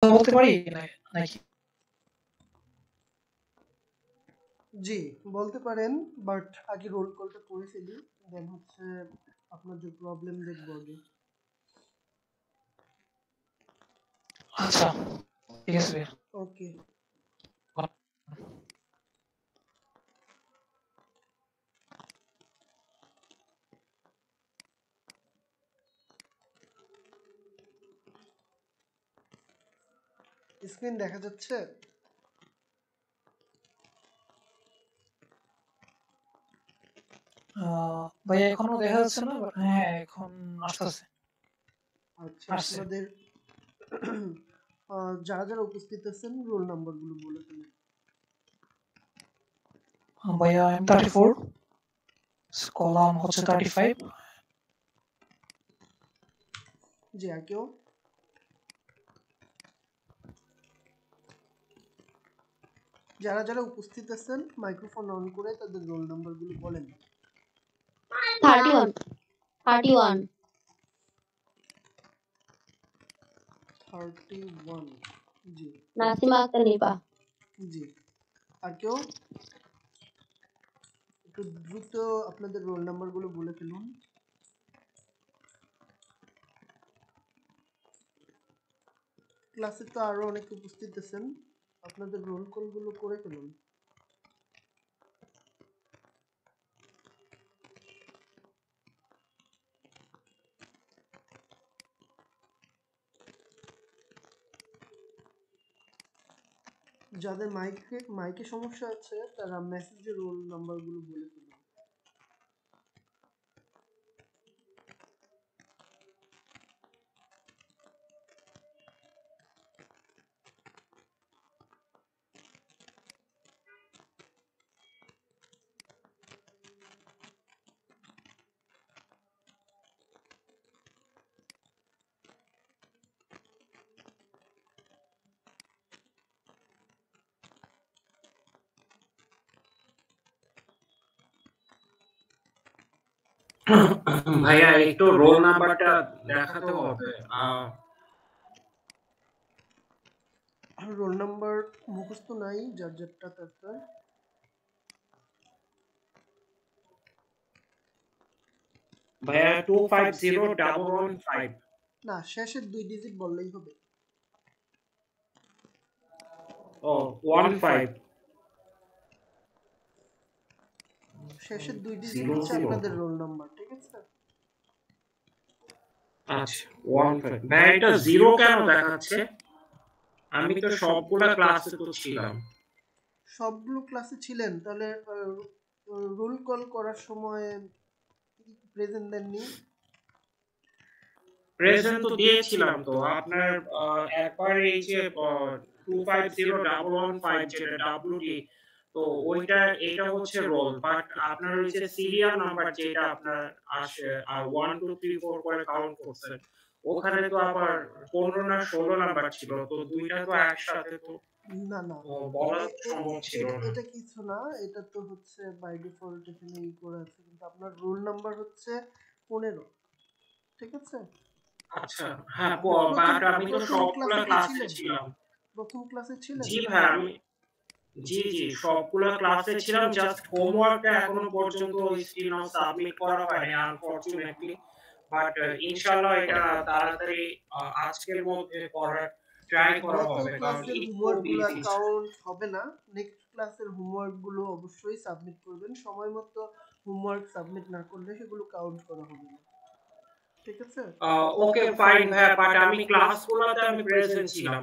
বলতে পারি নাকি? জি বলতে পারেন, বাট আগে রোল কলটা করে ফেলি, দেন হচ্ছে আপনার যে প্রবলেম দেখবো আগে। আচ্ছা ঠিক আছে ভাইয়া। ওকে। স্ক্রিন দেখা যাচ্ছে? ভাইয়া এখনো দেখা যাচ্ছে না, বাট হ্যাঁ এখন আসতেছে। আচ্ছা, আসছে। আপনাদের যারা যারা উপস্থিত আছেন রোল নাম্বারগুলো বলে ফেলুন। ভাইয়া M34, কলাম হচ্ছে 35। জি, আর কেউ? যারা যারা উপস্থিত আছেন মাইক্রোফোন অন করে তাদের রোল নাম্বারগুলো বলেন। 31 31 31। জি। নাসিমা আক্তার নিপা। জি। আর কেউ? একটু দ্রুত আপনাদের রোল নাম্বারগুলো বলে ফেলুন। ক্লাসে তো আরো অনেকে উপস্থিত আছেন, আপনাদের রোল কলগুলো করে ফেলুন। যাদের মাইকে সমস্যা আছে তারা মেসেজে রোল নাম্বারগুলো বলে ফেলুন। ভাইয়া একটু রোল নাম্বারটা দেখাতে হবে। রোল নাম্বার মুখস্থ নাই, যার যারটা তার। ভাইয়া 250115। না, শেষের 2 ডিজিট বললেই হবে। ও 15 শেষের 2 ডিজিট 0 হচ্ছে 0। আপনাদের রোল নাম্বার, ঠিক আছে? আচ্ছা 15। ভাইয়া এটা 0 কেন দেখাচ্ছে? আমি তো সবগুলা ক্লাসে তো ছিলাম। সবগুলো ক্লাসে ছিলেন, তাহলে রোল কল করার সময় প্রেজেন্ট দেননি? প্রেজেন্ট তো দিয়েছিলাম তো আপনার একবার এই যে 250115 যেটা ডব্লিউডি, তো ওইটা এটা হচ্ছে রোল, বাট আপনার ওই যে সিরিয়াল নাম্বার যেটা আপনার আসে আর 1 2 3 4 করে কাউন্ট করছেন, ওখানে তো আবার 15 না 16 নাম্বার ছিল, তো দুইটা তো একসাথে তো না না, বলা সম্ভব ছিল না। এটা কিছু না, এটা তো হচ্ছে বাই ডিফল্ট এখানে করে আছে, কিন্তু আপনার রোল নাম্বার হচ্ছে 15, ঠিক আছে? আচ্ছা হ্যাঁ, বাট আমি তো সবগুলা ক্লাসে ছিলাম। প্রথম ক্লাসে ছিলেন? জি ভাই, আমি জি জি সবগুলা ক্লাসে ছিলাম, জাস্ট হোমওয়ার্কটা এখনো পর্যন্ত স্টিল নাও সাবমিট করা হয়নি আনফরচুনেটলি, বাট ইনশাআল্লাহ এটা তাড়াতাড়ি আজকের মধ্যে করার ট্রাই করা গত হবে, কারণ ক্লাসের একটু হোমওয়ার্কগুলো বিজি। কাউন্ট হবে না, নেক্সট ক্লাসের হোমওয়ার্কগুলো অবশ্যই সাবমিট করবেন। সময় মতো হোমওয়ার্ক সাবমিট না করলে সেগুলো কাউন্ট করা হবে না, ঠিক আছে? ওকে ফাইন ভাই, বাট আমি ক্লাসগুলোতে আমি প্রেজেন্ট ছিলাম,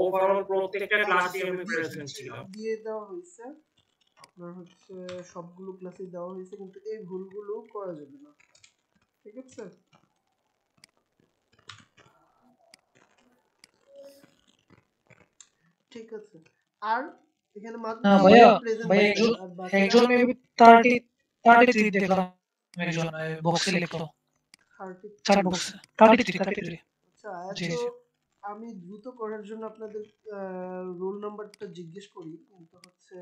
ওভারঅল প্রত্যেকটা ক্লাসে আমি প্রেজেন্ট ছিলাম। দিয়ে দেওয়া হয়েছে, আপনার হচ্ছে সবগুলো ক্লাসে দেওয়া হয়েছে, কিন্তু এই ভুলগুলো করা যাবে না, ঠিক আছে? ঠিক আছে। আর এখানে মাত্র ভাইয়া প্রেজেন্ট ভাইয়া আছে, একজন আর বাকি একজন মেবি 33 দেখলাম, একজন বক্সে লিখলো চার 33। বক্সে 33। আচ্ছা, জি এত জি। আমি দ্রুত করার জন্য আপনাদের রোল নাম্বারটা জিজ্ঞেস করি, কিন্তু হচ্ছে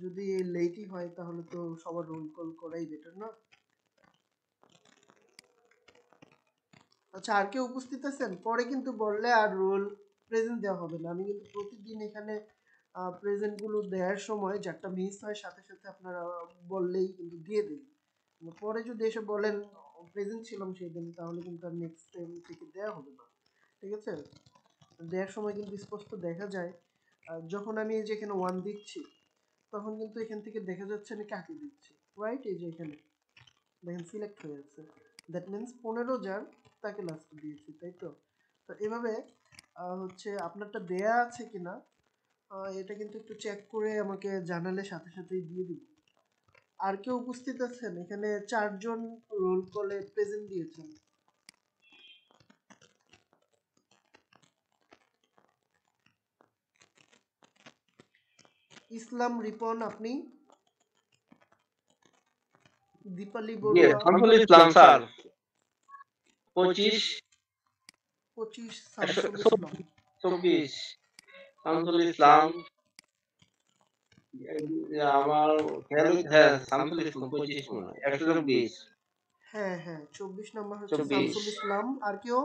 যদি লেটই হয় তাহলে তো সবার রোল কল করাই বেটার, না? আচ্ছা, আর কেউ উপস্থিত আছেন? পরে কিন্তু বললে আর রোল প্রেজেন্ট দেওয়া হবে না। আমি কিন্তু প্রতিদিন এখানে প্রেজেন্ট গুলো দেওয়ার সময় যারটা মিস হয় সাথে সাথে আপনারা বললেই কিন্তু দিয়ে দিই। পরে যদি এসে বলেন প্রেজেন্ট ছিলাম সেই দিন, তাহলে কিন্তু আর নেক্সট টাইম থেকে দেওয়া হবে না। ঠিক আছে? দেওয়ার সময় কিন্তু স্পষ্ট দেখা যায়। যখন আমি এই যে এখানে 1 দিচ্ছি, তখন কিন্তু এখান থেকে দেখা যাচ্ছে আমি কাকে দিচ্ছি। রাইট? এই যে এখানে দেখেন সিলেক্ট হয়ে আছে। দ্যাট মিন্স 15 যার তাকে লাস্ট দিয়েছি, তাই তো? তো এভাবে হচ্ছে আপনারটা দেয়া আছে কিনা এটা কিন্তু একটু চেক করে আমাকে জানালে সাথে সাথেই দিয়ে দিব। আর কেউ উপস্থিত আছেন? এখানে 4 জন রোল কলে প্রেজেন্ট দিয়েছেন। ইসলাম রিপন, আপনি? দীপালি বড়ুয়া, শামসুল ইসলাম স্যার 25 25 শামসুল ইসলাম, 24 শামসুল ইসলাম আমার খেয়াল হ্যাঁ শামসুল ইসলাম 25 মনে হয় 124 হ্যাঁ হ্যাঁ 24 নাম্বার হচ্ছে 24 শামসুল ইসলাম। আর কেউ?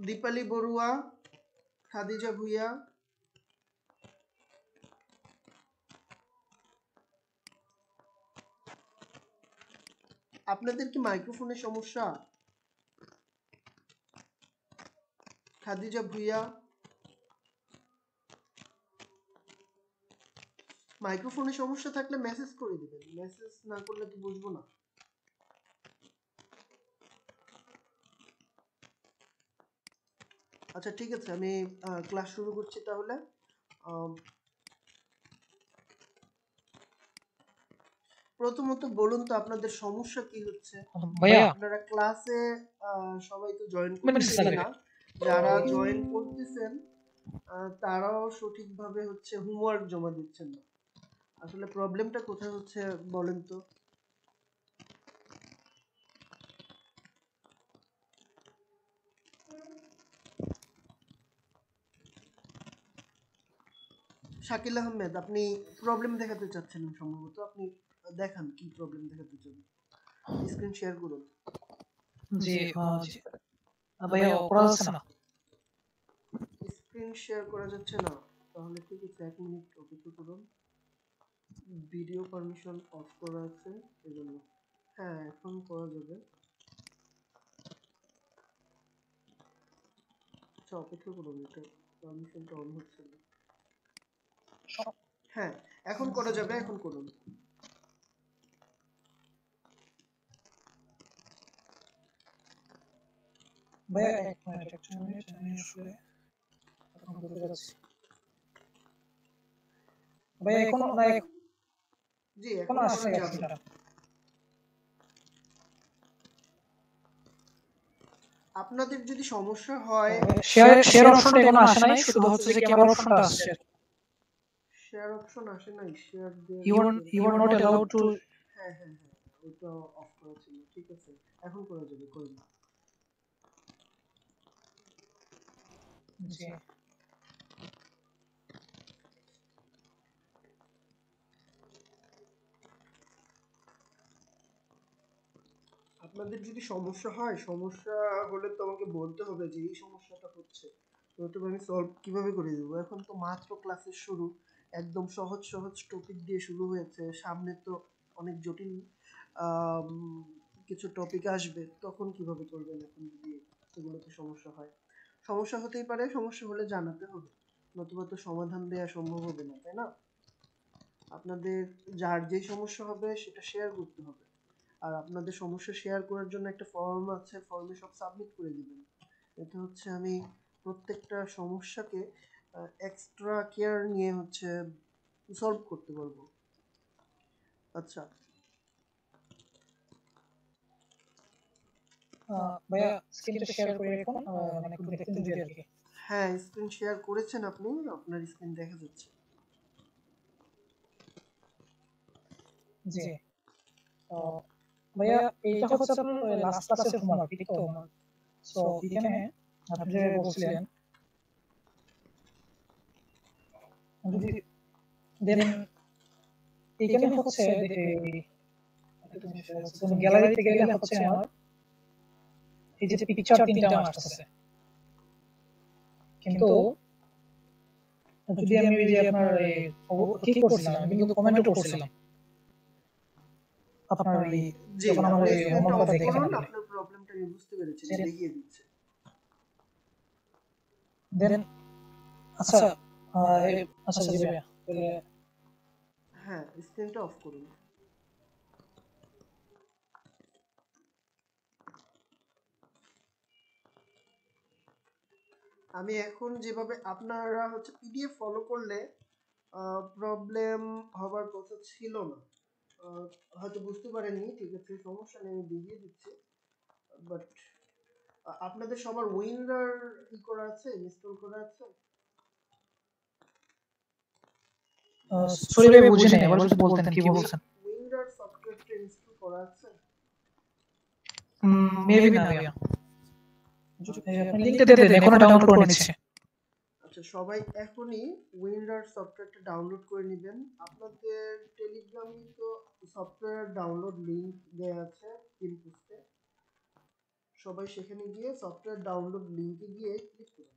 দীপালি বড়ুয়া, খাদিজা ভুইয়া, আপনাদের কি মাইক্রোফোনের সমস্যা? খাদিজা ভুইয়া, মাইক্রোফোনের সমস্যা থাকলে মেসেজ করে দিবেন, মেসেজ না করলে তো বুঝবো না। আচ্ছা ঠিক আছে, আমি ক্লাস শুরু করছি তাহলে। প্রথমত বলুন তো আপনাদের সমস্যা কি হচ্ছে? ভাইয়া আপনারা ক্লাসে সবাই তো জয়েন মিনিট করতেছেন স্যার না। যারা জয়েন করতেছেন তারাও সঠিকভাবে হচ্ছে হোমওয়ার্ক জমা দিচ্ছেন না। আসলে প্রবলেমটা কোথায় হচ্ছে বলেন তো? শাকিল আহমেদ, আপনি প্রবলেম দেখাতে চাচ্ছেন সম্ভবত। আপনি দেখান কি প্রবলেম দেখাতে চান। স্ক্রিন শেয়ার করুন। জি জি। ভাইয়া করা যাচ্ছে না। স্ক্রিন শেয়ার করা যাচ্ছে না? তাহলে ঠিক আছে, 1 মিনিট অপেক্ষা করুন। ভিডিও পারমিশন অফ করা আছে এজন্য। হ্যাঁ, এখন করা যাবে। আচ্ছা অপেক্ষা করুন, এটা পারমিশনটা অন হচ্ছে না। হ্যাঁ, এখন করা যাবে, এখন করুন। ভাইয়া এক মিনিট আমি আসলে এখন বলতে যাচ্ছি। ভাইয়া এখন না জি এখন এখন আসলে করা যাবে। আপনাদের যদি সমস্যা হয়, শেয়ার অপশনটা এখনো আসে নাই, শুধু হচ্ছে যে ক্যামেরা অপশনটা আসছে। শেয়ার অপশন আসে নাই, share You are not allowed to হ্যাঁ হ্যাঁ হ্যাঁ, ওটা অফ করা ছিল। ঠিক আছে, এখন করা যাবে, করুন। জি আপনাদের যদি সমস্যা হয়, সমস্যা হলে তো আমাকে বলতে হবে যে এই সমস্যাটা হচ্ছে, নয়তো আমি সলভ কিভাবে করে দেবো। এখন তো মাত্র ক্লাসের শুরু, একদম সহজ সহজ টপিক দিয়ে শুরু হয়েছে, সামনে তো অনেক জটিল আম, কিছু টপিক আসবে, তখন কিভাবে করবেন এখন যদি এগুলোতে সমস্যা হয়? সমস্যা হতেই পারে, সমস্যা হলে জানাতে হবে, নতুবা তো সমাধান দেওয়া সম্ভব হবে না, তাই না? আপনাদের যার যেই সমস্যা হবে সেটা শেয়ার করতে হবে। আর আপনাদের সমস্যা শেয়ার করার জন্য একটা ফর্ম আছে, ফর্মে সব সাবমিট করে দিবেন। এটা হচ্ছে আমি প্রত্যেকটা সমস্যাকে এক্সট্রা কেয়ার নিয়ে হচ্ছে সলভ করতে পারবো। আচ্ছা ভাইয়া স্ক্রিনটা শেয়ার করে রাখুন, মানে একটু দেখতে যদি আর কি। হ্যাঁ, স্ক্রিন শেয়ার করেছেন আপনি, আপনার স্ক্রিন দেখা যাচ্ছে। জি তো ভাইয়া এইটা হচ্ছে আপনার লাস্ট ক্লাসের হোমওয়ার্ক, ঠিক তো? সো এখানে আপনি যে বলছিলেন যদি দেন এখানে হচ্ছে একটা জিনিস আছে তুমি গ্যালারিতে গেলে হচ্ছে আমার এই যে পিকচার তিনটা আমার আসছে কিন্তু যদি আমি ওই যে আপনার কি করছিলাম আমি কিন্তু কমেন্টও করছিলাম আপনার এই জি যখন আমার আপনি এই স্ক্রিনটা হোমওয়ার্কটা অফ দেখে করুন না আপনার প্রবলেমটা আমি বুঝতে পেরেছি জি। দেখিয়ে দিচ্ছে দেন আচ্ছা আচ্ছা জি ভাইয়া তাহলে হ্যাঁ স্ক্রিনটা অফ করুন আমি এখন যেভাবে আপনারা হচ্ছে পিডিএফ ফলো করলে প্রবলেম হবার কথা ছিল না হয়তো বুঝতে পারেননি ঠিক আছে সমস্যা নেই আমি দেখিয়ে দিচ্ছি বাট আপনাদের সবার উইন্ডার ই করা আছে ইনস্টল করা আছে সরি ভাই বুঝিনি আবার যদি বলতেন কি বলছেন উইন্ডার সফটওয়্যারটা ইনস্টল করা আছে মেবি না ভাইয়া আপনি লিংকটা দিয়ে দেন এখন ডাউনলোড করে নিচ্ছি আচ্ছা সবাই এখনই উইন্ডার সফটওয়্যারটা ডাউনলোড করে নেবেন আপনাদের টেলিগ্রামে তো সফটওয়্যার ডাউনলোড লিংক দেওয়া আছে পিন পোস্টে সবাই সেখানে গিয়ে সফটওয়্যার ডাউনলোড লিংকে গিয়ে ক্লিক করুন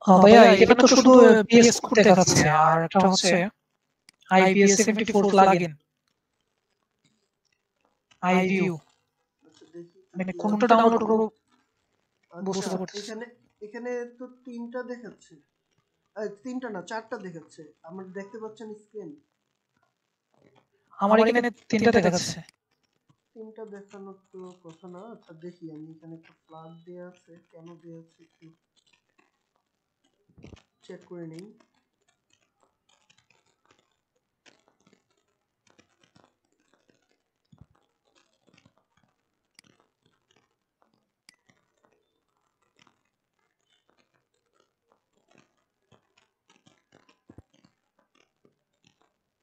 ভাইয়া এখানে তো শুধু পিএস কোড দেখাচ্ছে আর একটা হচ্ছে IPS 74 প্লাগইন iView আচ্ছা দেখি মানে কোনটা ডাউনলোড করব বুঝতে আচ্ছা পারছি এখানে এখানে তো তিনটা দেখাচ্ছে তিনটা না চারটা দেখাচ্ছে আমরা দেখতে পাচ্ছেন স্ক্রিন আমার এখানে তিনটা দেখাচ্ছে তিনটা দেখানোর তো কথা না আচ্ছা দেখি আমি এখানে একটা ফ্ল্যাগ দেয়া আছে কেন দেয়া আছে একটু চেক করে নেই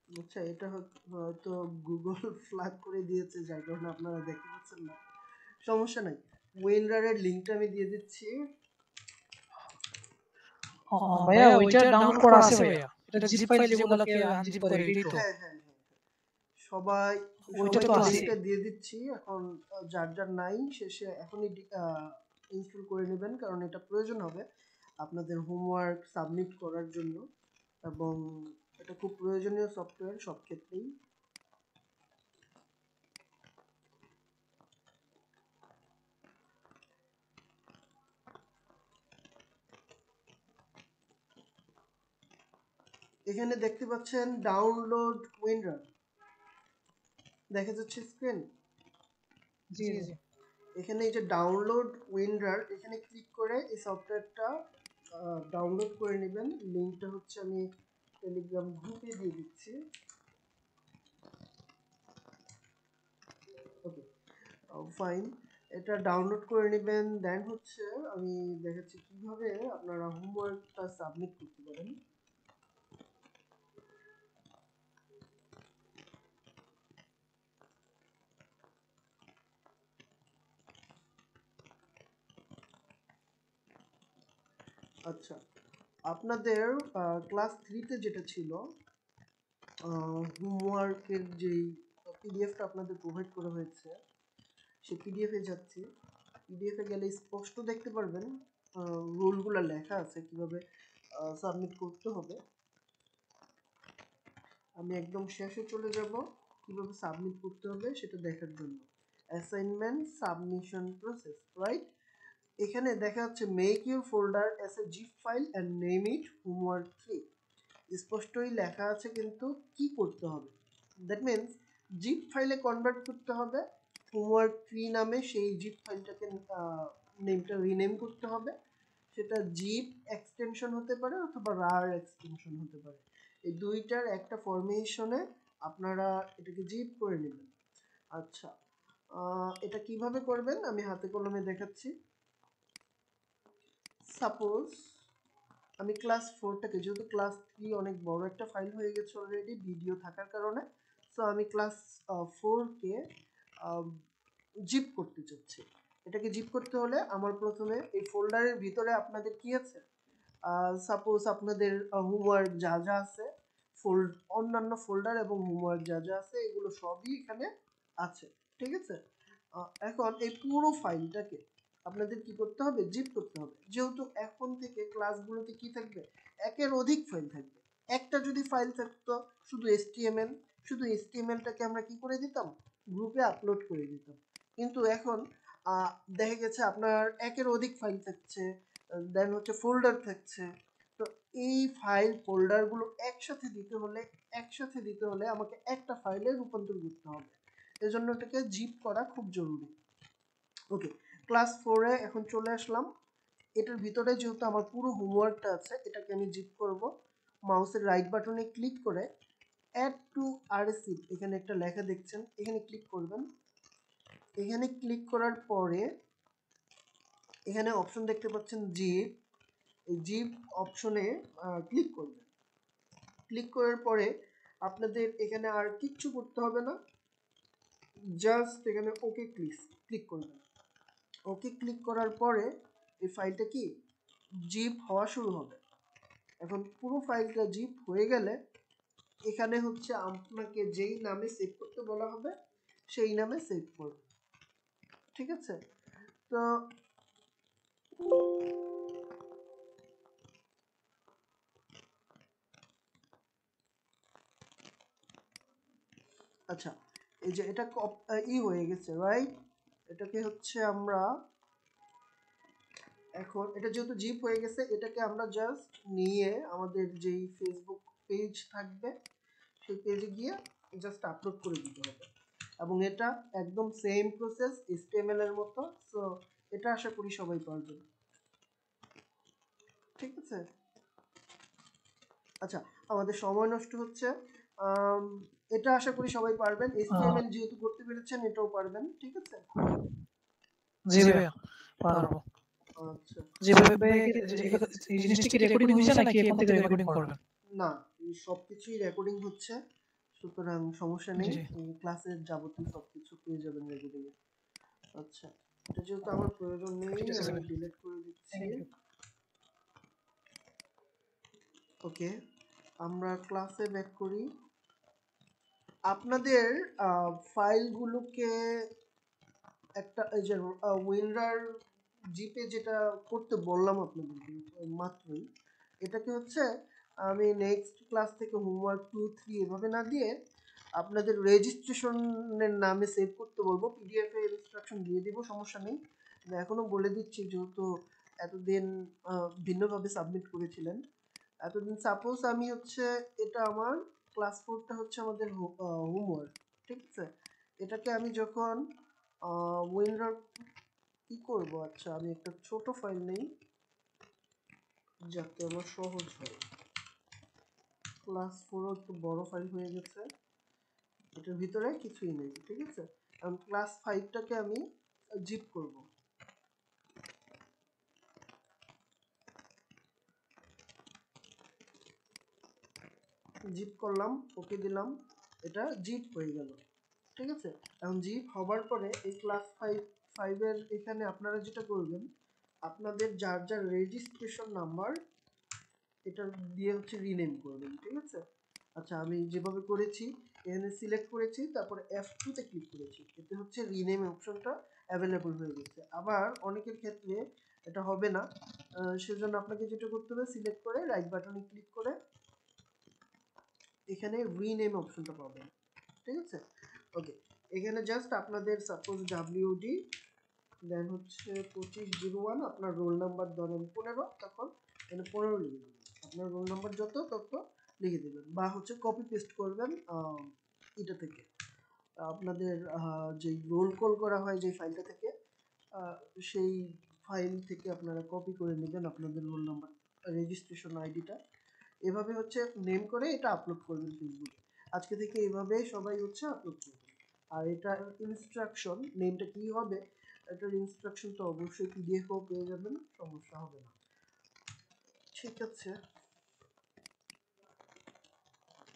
আচ্ছা এটা হয়তো গুগল ফ্ল্যাগ করে দিয়েছে যার কারণে আপনারা দেখতে পাচ্ছেন না সমস্যা নাই উইন্ডারের লিংকটা আমি দিয়ে দিচ্ছি ভাইয়া ওইটা ডাউনলোড করা আছে ভাইয়া এটা জিপ ফাইল যেগুলোকে আনজিপ করে এটাই তো হ্যাঁ হ্যাঁ হ্যাঁ সবাই ওইটা তো আছে লিংকটা দিয়ে দিচ্ছি এখন যার যার নাই শেষে এখনই ইনস্টল করে নেবেন কারণ এটা প্রয়োজন হবে আপনাদের হোমওয়ার্ক সাবমিট করার জন্য এবং এটা খুব প্রয়োজনীয় সফটওয়্যার সব ক্ষেত্রেই এখানে দেখতে পাচ্ছেন ডাউনলোড উইন্ডার দেখা যাচ্ছে স্ক্রিন জি জি এখানে এই যে ডাউনলোড উইন্ডার এখানে ক্লিক করে এই সফটওয়্যারটা ডাউনলোড করে নেবেন লিংকটা হচ্ছে আমি টেলিগ্রাম গ্রুপে দিয়ে দিচ্ছি ওকে ফাইন এটা ডাউনলোড করে নেবেন দেন হচ্ছে আমি দেখাচ্ছি কিভাবে আপনারা হোমওয়ার্কটা সাবমিট করতে পারেন আচ্ছা আপনাদের ক্লাস 3 তে যেটা ছিল হোমওয়ার্কের যেই পিডিএফটা আপনাদের প্রোভাইড করা হয়েছে সেই পিডিএফে যাচ্ছি পিডিএফে গেলে স্পষ্ট দেখতে পারবেন রুলগুলো লেখা আছে কিভাবে সাবমিট করতে হবে আমি একদম শেষে চলে যাব কিভাবে সাবমিট করতে হবে সেটা দেখার জন্য অ্যাসাইনমেন্ট সাবমিশন প্রসেস রাইট এখানে দেখা যাচ্ছে make your folder as a zip file and name it homework 3 স্পষ্টই লেখা আছে কিন্তু কি করতে হবে দ্যাট মিন্স জিপ ফাইলে কনভার্ট করতে হবে হোমওয়ার্ক 3 নামে সেই জিপ ফাইলটাকে নেমটা রিনেম করতে হবে সেটা জিপ এক্সটেনশন হতে পারে অথবা রার এক্সটেনশন হতে পারে এই দুইটার একটা ফরমেশনে আপনারা এটাকে জিপ করে নেবেন আচ্ছা এটা কিভাবে করবেন আমি হাতে কলমে দেখাচ্ছি। সাপোজ আমি ক্লাস 4টাকে, যেহেতু ক্লাস 3 অনেক বড় একটা ফাইল হয়ে গেছে অলরেডি ভিডিও থাকার কারণে, সো আমি ক্লাস 4কে জিপ করতে চাচ্ছি। এটাকে জিপ করতে হলে আমার প্রথমে এই ফোল্ডারের ভিতরে আপনাদের কি আছে, সাপোজ আপনাদের হোমওয়ার্ক যা যা আছে, অন্যান্য ফোল্ডার এবং হোমওয়ার্ক যা যা আছে এগুলো সবই এখানে আছে, ঠিক আছে। এখন এই পুরো ফাইলটাকে আপনাদের কি করতে হবে, জিপ করতে হবে। যেহেতু এখন থেকে ক্লাসগুলোতে কি থাকবে, একের অধিক ফাইল থাকবে। একটা যদি ফাইল থাকতো শুধু HTML, শুধু HTML-টাকে আমরা কি করে দিতাম, গ্রুপে আপলোড করে দিতাম। কিন্তু এখন দেখা গেছে আপনার একের অধিক ফাইল থাকছে, দেন হচ্ছে ফোল্ডার থাকছে। তো এই ফাইল ফোল্ডারগুলো একসাথে দিতে হলে আমাকে একটা ফাইলে রূপান্তর করতে হবে। এজন্য এটাকে জিপ করা খুব জরুরি। ওকে, ক্লাস 4-এ এখন চলে আসলাম। এটার ভিতরে যেহেতু আমার পুরো হোমওয়ার্কটা আছে, এটাকে আমি জিপ করব। মাউসের রাইট বাটনে ক্লিক করে অ্যাড টু আরসিপ, এখানে একটা লেখা দেখছেন, এখানে ক্লিক করবেন। এখানে ক্লিক করার পরে এখানে অপশন দেখতে পাচ্ছেন জিপ, এই জিপ অপশনে ক্লিক করবেন। ক্লিক করার পরে আপনাদের এখানে আর কিচ্ছু করতে হবে না, জাস্ট এখানে ওকে ক্লিক করবেন। ওকে ক্লিক করার পরে এই ফাইলটা কি জিপ হওয়া শুরু হবে। এখন পুরো ফাইলটা জিপ হয়ে গেলে এখানে হচ্ছে আপনাকে যেই নামে সেভ করতে বলা হবে সেই নামে সেভ করবে, ঠিক আছে। তো আচ্ছা, এই যে এটা হয়ে গেছে, রাইট। এটাকে হচ্ছে আমরা এখন, এটা যেহেতু জিপ হয়ে গেছে, এটাকে আমরা জাস্ট নিয়ে আমাদের যেই ফেসবুক পেজ থাকবে সেই পেজে গিয়ে জাস্ট আপলোড করে দিতে হবে। এবং এটা একদম সেম প্রসেস HTML এর মতো। সো এটা আশা করি সবাই পারবেন, ঠিক আছে। আচ্ছা, আমাদের সময় নষ্ট হচ্ছে। এটা আশা করি সবাই পারবেন। HTML যেহেতু করতে পেরেছেন, এটাও পারবেন, ঠিক আছে। জি ভাইয়া পারবো। আচ্ছা, জি ভাইয়া, এই জিনিসটা কি রেকর্ডিং হয়েছে নাকি এখন থেকে রেকর্ডিং করবেন? না, এই সবকিছুই রেকর্ডিং হচ্ছে, সুতরাং সমস্যা নেই। এই ক্লাসের যাবতীয় সবকিছু পেয়ে যাবেন রেকর্ডিং এ। আচ্ছা, এটা যেহেতু আমার প্রয়োজন নেই আমি ডিলিট করে দিচ্ছি। ওকে, আমরা ক্লাসে ব্যাক করি। আপনাদের ফাইলগুলোকে একটা এই যে উইন্ডার জিপে যেটা করতে বললাম আপনাদেরকে মাত্রই, এটাকে হচ্ছে আমি নেক্সট ক্লাস থেকে হোমওয়ার্ক 2, 3 এভাবে না দিয়ে আপনাদের রেজিস্ট্রেশনের নামে সেভ করতে বলবো। PDF এর ইনস্ট্রাকশন দিয়ে দিব, সমস্যা নেই। এখনো বলে দিচ্ছি, যেহেতু এতদিন ভিন্নভাবে সাবমিট করেছিলেন এতদিন। সাপোজ আমি হচ্ছে এটা আমার ক্লাস 4টা হচ্ছে আমাদের হোমওয়ার্ক, ঠিক আছে। এটাকে আমি যখন উইন্ডার কি করব, আচ্ছা আমি একটা ছোট ফাইল নেই যাতে আমার সহজ হয়। ক্লাস 4 একটু বড় ফাইল হয়ে গেছে, এটার ভিতরে কিছুই নেই, ঠিক আছে। এখন ক্লাস 5টাকে আমি জিপ করব। জিপ করলাম, ওকে দিলাম, এটা জিপ হয়ে গেল, ঠিক আছে। এখন জিপ হবার পরে এই ক্লাস 5 এর এখানে আপনারা যেটা করবেন, আপনাদের যার যার রেজিস্ট্রেশন নাম্বার এটা দিয়ে হচ্ছে রিনেম করবেন, ঠিক আছে। আচ্ছা, আমি যেভাবে করেছি এখানে সিলেক্ট করেছি, তারপরে F2 তে ক্লিক করেছি, এতে হচ্ছে রিনেম অপশনটা অ্যাভেলেবল হয়ে গেছে। আবার অনেকের ক্ষেত্রে এটা হবে না, সেজন্য আপনাকে যেটা করতে হবে, সিলেক্ট করে রাইট বাটনে ক্লিক করে এখানে রিনেম অপশনটা পাবেন, ঠিক আছে। ওকে, এখানে জাস্ট আপনাদের সাপোজ WD দেন হচ্ছে 2501, আপনার রোল নাম্বার ধরেন 15, তখন এখানে 15 লিখে দেবেন। আপনার রোল নাম্বার যত তত লিখে দেবেন, বা হচ্ছে কপি পেস্ট করবেন এটা থেকে, আপনাদের যে রোল কল করা হয় যে ফাইলটা থেকে, সেই ফাইল থেকে আপনারা কপি করে নেবেন আপনাদের রোল নাম্বার রেজিস্ট্রেশন আইডিটা। এভাবে হচ্ছে নেম করে এটা আপলোড করবেন ফেসবুকে। আজকে থেকে এভাবে সবাই হচ্ছে আপলোড করবেন। আর এটার ইনস্ট্রাকশন নেমটা কি হবে, এটার ইনস্ট্রাকশন তো অবশ্যই পিডিএফও পেয়ে যাবেন, সমস্যা হবে না। ঠিক আছে,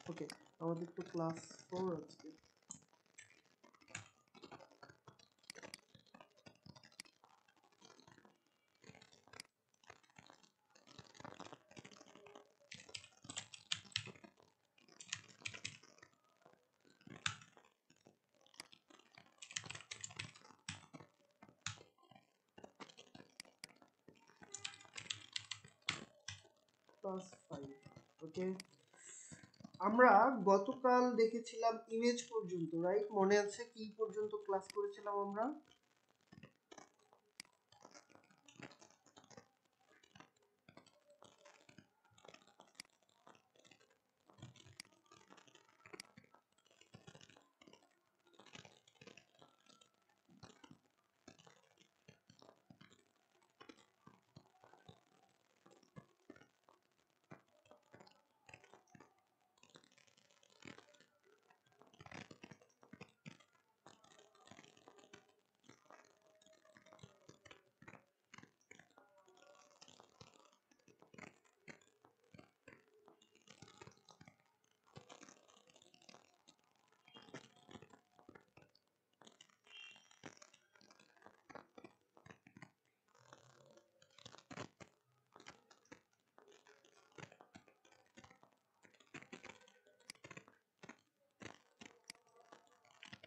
ওকে, আমাদের তো ক্লাস 4 আজকে। ক্লাস 5, ওকে। আমরা গতকাল দেখেছিলাম ইমেজ পর্যন্ত, রাইট? মনে আছে কি পর্যন্ত ক্লাস করেছিলাম আমরা?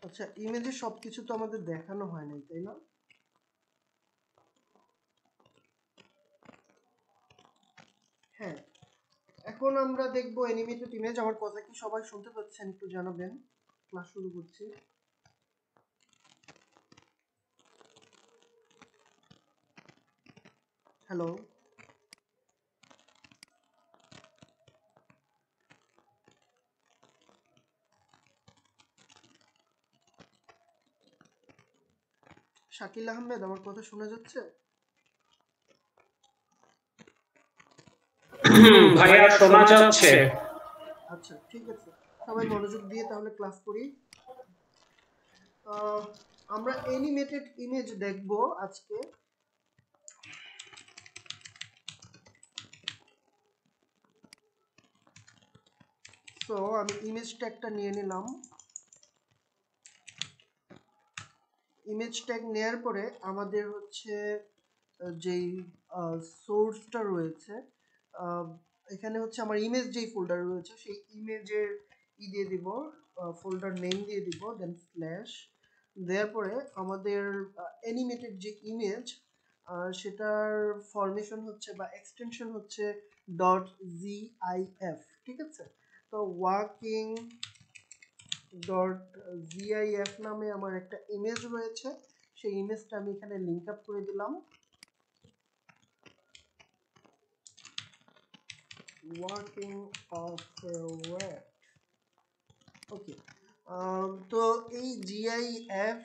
আচ্ছা, ইমেজে সবকিছু তো আমাদের দেখানো হয় নাই, তাই না? হ্যাঁ, এখন আমরা দেখবো অ্যানিমেটেড ইমেজ। আমার কথা কি সবাই শুনতে পাচ্ছেন? একটু জানাবেন। ক্লাস শুরু করছি। হ্যালো, শাকিল আহমেদ, আমার কথা শোনা যাচ্ছে? ভাইয়া শোনা যাচ্ছে। আচ্ছা, ঠিক আছে, সবাই মনোযোগ দিয়ে তাহলে ক্লাস করি। আমরা অ্যানিমেটেড ইমেজ দেখবো আজকে। সো আমি ইমেজ ট্যাগটা নিয়ে নিলাম। ইমেজ ট্যাগ নেয়ার পরে আমাদের হচ্ছে যেই সোর্সটা রয়েছে, এখানে হচ্ছে আমার ইমেজ যেই ফোল্ডার রয়েছে সেই ইমেজের দিয়ে দিব, ফোল্ডার নেম দিয়ে দিব, দেন স্ল্যাশ দেওয়ার পরে আমাদের অ্যানিমেটেড যে ইমেজ সেটার ফরমেশন হচ্ছে বা এক্সটেনশন হচ্ছে .gif, ঠিক আছে? তো ওয়ার্কিং .gif নামে আমার একটা ইমেজ রয়েছে, সেই ইমেজটা আমি এখানে লিংক আপ করে দিলাম। ওয়ার্কিং অফ ওয়েব, ওকে। তো এই জিআইএফ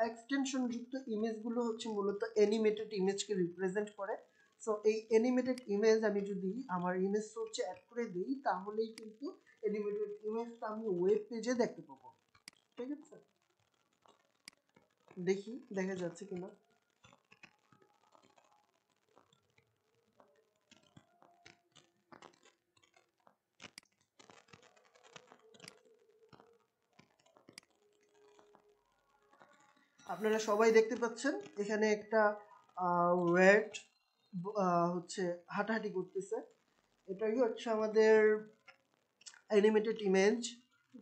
এক্সটেনশন যুক্ত ইমেজগুলো হচ্ছে মূলত অ্যানিমেটেড ইমেজকে রিপ্রেজেন্ট করে। সো এই অ্যানিমেটেড ইমেজ আমি যদি আমার ইমেজ সোর্সে অ্যাড করে দিই তাহলেই কিন্তু অ্যানিমেটেড ইমেজটা আমি ওয়েব পেজে দেখতে পাবো, ঠিক আছে? দেখি দেখা যাচ্ছে কিনা। আপনারা সবাই দেখতে পাচ্ছেন এখানে একটা রেড হচ্ছে হাঁটাহাঁটি করতেছে, এটাই হচ্ছে আমাদের অ্যানিমেটেড ইমেজ।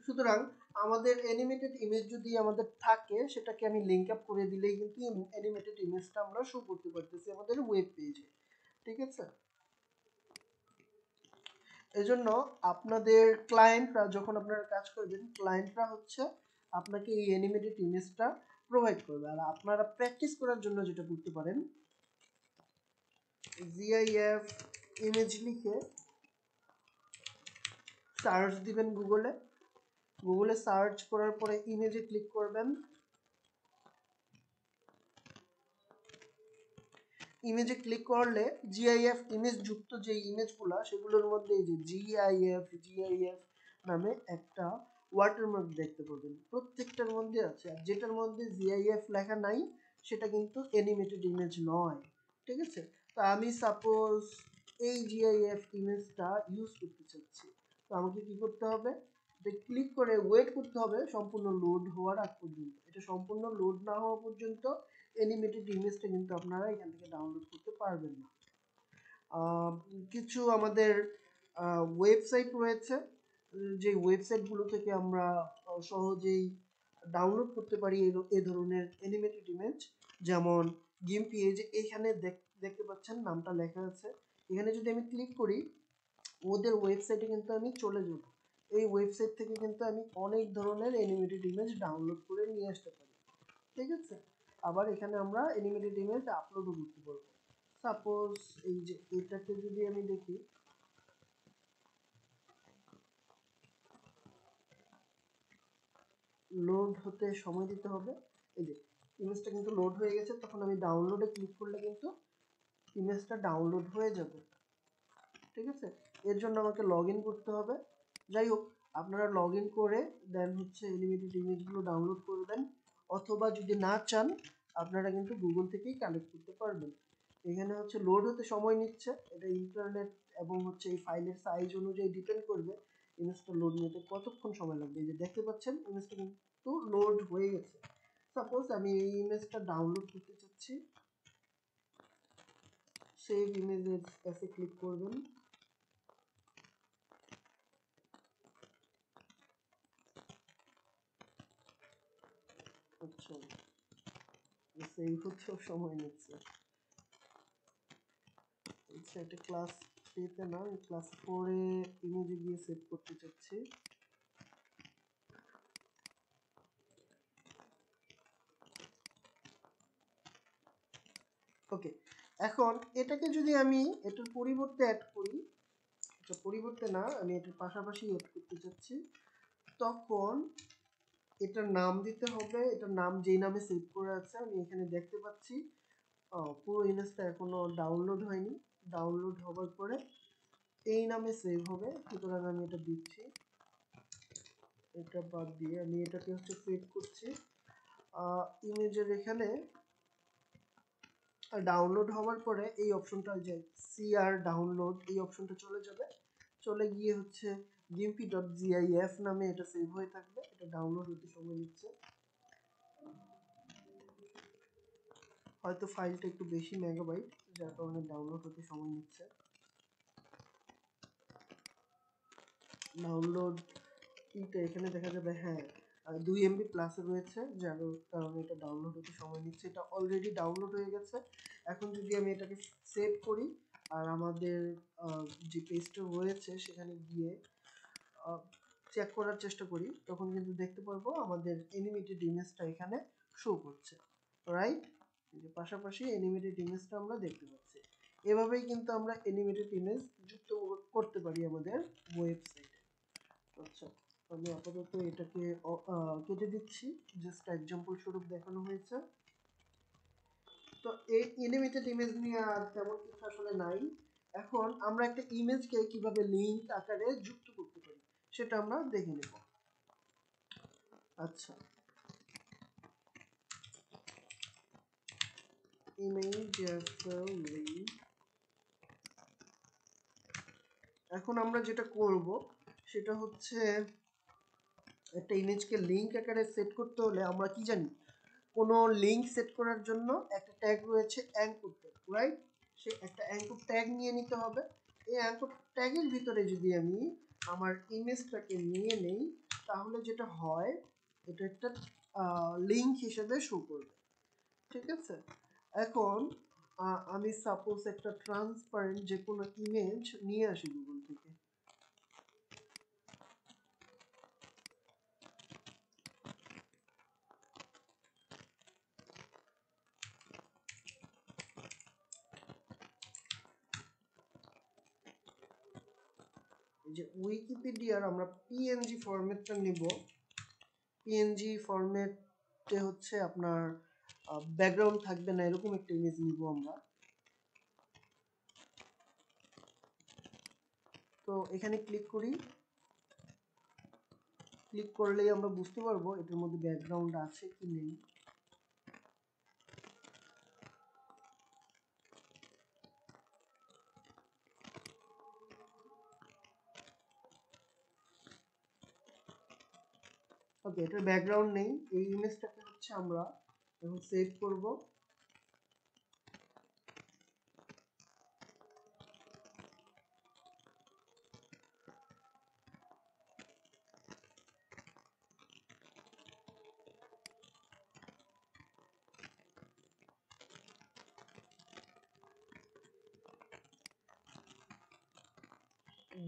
সুতরাং আমাদের অ্যানিমেটেড ইমেজ যদি আমাদের থাকে সেটাকে আমি লিংক আপ করে দিলেই কিন্তু অ্যানিমেটেড ইমেজটা আমরা শো করতে পারতেছি আমাদের ওয়েব পেজে, ঠিক আছে? এজন্য আপনাদের ক্লায়েন্টরা যখন আপনারা কাজ করবেন, ক্লায়েন্টরা হচ্ছে আপনাকে এই অ্যানিমেটেড ইমেজটা প্রোভাইড করবে। আর আপনারা প্র্যাকটিস করার জন্য যেটা করতে পারেন, জিআইএফ ইমেজ লিখে সার্চ দিবেন গুগলে। গুগলে সার্চ করার পরে ইমেজে ক্লিক করবেন। ইমেজে ক্লিক করলে জিআইএফ ইমেজ যুক্ত যে ইমেজগুলো সেগুলোর মধ্যে এই যে জিআইএফ নামে একটা ওয়াটারমার্ক দেখতে পাবেন, প্রত্যেকটার মধ্যে আছে। আর যেটার মধ্যে জিআইএফ লেখা নাই সেটা কিন্তু অ্যানিমেটেড ইমেজ নয়, ঠিক আছে। তো আমি সাপোজ এই জিআইএফ ইমেজটা ইউজ করতে চাচ্ছি, তো আমাকে কি করতে হবে, ক্লিক করে ওয়েট করতে হবে সম্পূর্ণ লোড হওয়ার আগ পর্যন্ত। এটা সম্পূর্ণ লোড না হওয়া পর্যন্ত অ্যানিমেটেড ইমেজটা কিন্তু আপনারা এখান থেকে ডাউনলোড করতে পারবেন না। কিছু আমাদের ওয়েবসাইট রয়েছে, যে ওয়েবসাইটগুলো থেকে আমরা সহজেই ডাউনলোড করতে পারি এই ধরনের অ্যানিমেটেড ইমেজ। যেমন গিম্পি, এই যে এখানে দেখতে পাচ্ছেন নামটা লেখা আছে, এখানে যদি আমি ক্লিক করি ওদের ওয়েবসাইটে কিন্তু আমি চলে যাব। এই ওয়েবসাইট থেকে কিন্তু আমি অনেক ধরনের অ্যানিমেটেড ইমেজ ডাউনলোড করে নিয়ে আসতে পারি, ঠিক আছে। আবার এখানে আমরা অ্যানিমেটেড ইমেজ আপলোডও করতে পারবো। সাপোজ এই যে এটাকে যদি আমি দেখি, লোড হতে সময় দিতে হবে। এই যে ইমেজটা কিন্তু লোড হয়ে গেছে, তখন আমি ডাউনলোডে ক্লিক করলে কিন্তু ইমেজটা ডাউনলোড হয়ে যাবে, ঠিক আছে। এর জন্য আমাকে লগ ইন করতে হবে। যাই হোক, আপনারা লগ ইন করে দেন হচ্ছে অ্যানিমেটেড ইমেজগুলো ডাউনলোড করবেন, অথবা যদি না চান আপনারা কিন্তু গুগল থেকেই কালেক্ট করতে পারবেন। এখানে হচ্ছে লোড হতে সময় নিচ্ছে, এটা ইন্টারনেট এবং হচ্ছে এই ফাইলের সাইজ অনুযায়ী ডিপেন্ড করবে ইমেজটা লোড নিতে কতক্ষণ সময় লাগবে। এই যে দেখতে পাচ্ছেন ইমেজটা কিন্তু লোড হয়ে গেছে। সাপোজ আমি এই ইমেজটা ডাউনলোড করতে চাচ্ছি, সেভ ইমেজেস এসে ক্লিক করবেন। আচ্ছা, সেভ হতেও সময় নিচ্ছে। আচ্ছা, এটা ক্লাস 3-তে না, আমি ক্লাস 4-এ ইমেজে গিয়ে সেভ করতে চাচ্ছি। ওকে, এখন এটাকে যদি আমি এটার পরিবর্তে অ্যাড করি, এটা পরিবর্তে না, আমি এটার পাশাপাশি অ্যাড করতে চাচ্ছি, তখন এটার নাম দিতে হবে। এটার নাম যেই নামে সেভ করে আছে আমি এখানে দেখতে পাচ্ছি। পুরো ইমেজটা এখনো ডাউনলোড হয়নি, ডাউনলোড হওয়ার পরে এই নামে সেভ হবে, সুতরাং আমি এটা দিচ্ছি। এটা বাদ দিয়ে আমি এটাকে হচ্ছে সেভ করছি। ইমেজের এখানে ডাউনলোড হওয়ার পরে এই অপশনটা, যে সিআর ডাউনলোড, এই অপশনটা চলে যাবে। চলে গিয়ে হচ্ছে gimpy.gif নামে এটা সেভ হয়ে থাকবে। এটা ডাউনলোড হতে সময় নিচ্ছে, হয়তো ফাইলটা একটু বেশি মেগাবাইট, যার কারণে ডাউনলোড হতে সময় নিচ্ছে। ডাউনলোড এটা এখানে দেখা যাবে, হ্যাঁ 2 MB প্লাসে রয়েছে, যার কারণে এটা ডাউনলোড হতে সময় নিচ্ছে। এটা অলরেডি ডাউনলোড হয়ে গেছে। এখন যদি আমি এটাকে সেভ করি আর আমাদের যে পেজটা রয়েছে সেখানে গিয়ে চেক করার চেষ্টা করি, তখন কিন্তু দেখতে পারবো আমাদের অ্যানিমেটেড ইমেজটা এখানে শো করছে, রাইট। যে পাশাপাশি অ্যানিমেটেড ইমেজটা আমরা দেখতে পাচ্ছি। এভাবেই কিন্তু আমরা অ্যানিমেটেড ইমেজ যুক্ত করতে পারি আমাদের ওয়েবসাইটে। আচ্ছা, আমি আপাতত এটাকে কেটে দিচ্ছি, জাস্ট এক্সাম্পল স্বরূপ দেখানো হয়েছে। তো এই অ্যানিমেটেড ইমেজ নিয়ে আর তেমন কিছু আসলে নাই। এখন আমরা একটা ইমেজকে কিভাবে লিংক আকারে যুক্ত করতে পারি সেটা আমরা দেখে নেব। আচ্ছা, ইমেজ অ্যাজ আ লিংক। এখন আমরা যেটা করব সেটা হচ্ছে, একটা ইমেজকে লিংক আকারে সেট করতে হলে আমরা কি জানি, কোনো লিংক সেট করার জন্য একটা ট্যাগ রয়েছে অ্যাঙ্কর ট্যাগ, রাইট। সে একটা অ্যাঙ্কর ট্যাগ নিয়ে নিতে হবে। এই অ্যাঙ্কর ট্যাগের ভিতরে যদি আমি আমার ইমেজটাকে নিয়ে নেই, তাহলে যেটা হয় এটা একটা লিংক হিসেবে শো করবে, ঠিক আছে। এখন আমি সাপোজ একটা ট্রান্সপারেন্ট যে কোনো ইমেজ নিয়ে আসি গুগল থেকে। যে উইকিপিডিয়ার আমরা পিএনজি ফরম্যাটটা নিব। পিএনজি ফরম্যাটে হচ্ছে আপনার ব্যাকগ্রাউন্ড থাকবে না, এরকম একটা ইমেজ নিব আমরা। তো এখানে ক্লিক করি, ক্লিক করলেই আমরা বুঝতে পারবো এটার মধ্যে ব্যাকগ্রাউন্ড আছে কি নেই। ওকে, এটার ব্যাকগ্রাউন্ড নেই। এই ইমেজটাকে হচ্ছে আমরা এখন সেভ করব।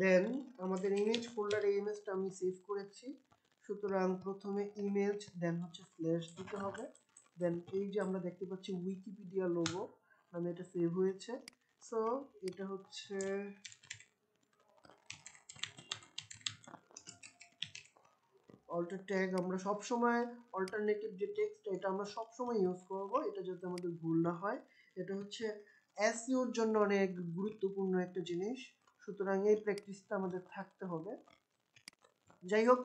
দেন আমাদের ইমেজ ফোল্ডারে ইমেজটা আমি সেভ করেছি, সুতরাং প্রথমে ইমেজ দেন হচ্ছে স্ল্যাশ দিতে হবে। দেন এই যে আমরা দেখতে পাচ্ছি উইকিপিডিয়া লোগো নামে এটা সেভ হয়েছে। সো এটা হচ্ছে অল্টার ট্যাগ। আমরা সব সময় অল্টারনেটিভ যে টেক্সট এটা আমরা সব সময় ইউজ করব, এটা যাতে আমাদের ভুল না হয়। এটা হচ্ছে এসইওর জন্য অনেক গুরুত্বপূর্ণ একটা জিনিস, সুতরাং এই প্র্যাকটিসটা আমাদের থাকতে হবে। যাই হোক,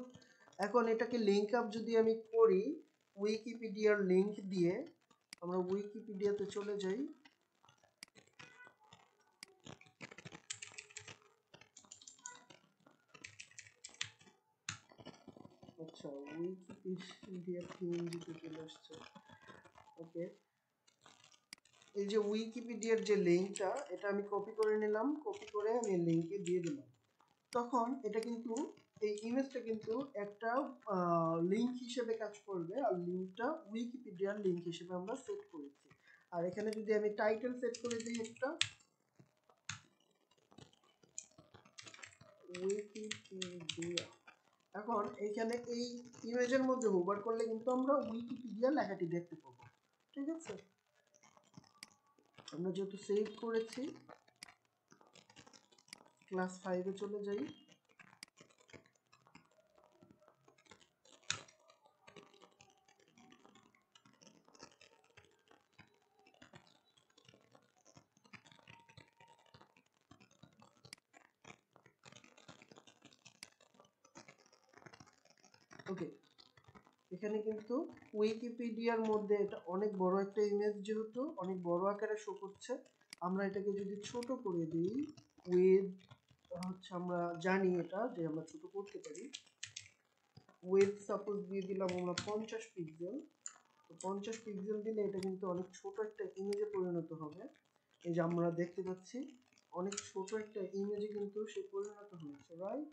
এখন এটাকে লিংক আপ যদি আমি করি উইকিপিডিয়ার লিংক দিয়ে, আমরা উইকিপিডিয়াতে চলে যাই। আচ্ছা, উইকিপিডিয়া পিএনজিতে চলে আসছে। ওকে, এই যে উইকিপিডিয়ার যে লিংকটা এটা আমি কপি করে নিলাম, কপি করে আমি লিংকে দিয়ে দিলাম। তখন এটা কিন্তু এই ইমেজটা কিন্তু একটা লিংক হিসেবে কাজ করবে, আর লিংকটা উইকিপিডিয়ার লিংক হিসেবে আমরা সেট করেছি। আর এখানে যদি আমি টাইটেল সেট করে দিই একটা উইকিপিডিয়া, এখন এইখানে এই ইমেজের মধ্যে হোভার করলে কিন্তু আমরা উইকিপিডিয়া লেখাটি দেখতে পাবো। ঠিক আছে, আমরা যেহেতু সেভ করেছি ক্লাস 5-এ চলে যাই। ওকে, এখানে কিন্তু উইকিপিডিয়ার মধ্যে এটা অনেক বড় একটা ইমেজ, যেহেতু অনেক বড় আকারে শো করছে। আমরা এটাকে যদি ছোট করে দিই উইথ হচ্ছে, আমরা জানি এটা যে আমরা ছোট করতে পারি। উইথ সাপোজ দিয়ে দিলাম আমরা 50 পিক্সেল। তো 50 পিক্সেল দিলে এটা কিন্তু অনেক ছোট একটা ইমেজে পরিণত হবে। এই যে আমরা দেখতে পাচ্ছি অনেক ছোট একটা ইমেজে কিন্তু সে পরিণত হয়েছে, রাইট?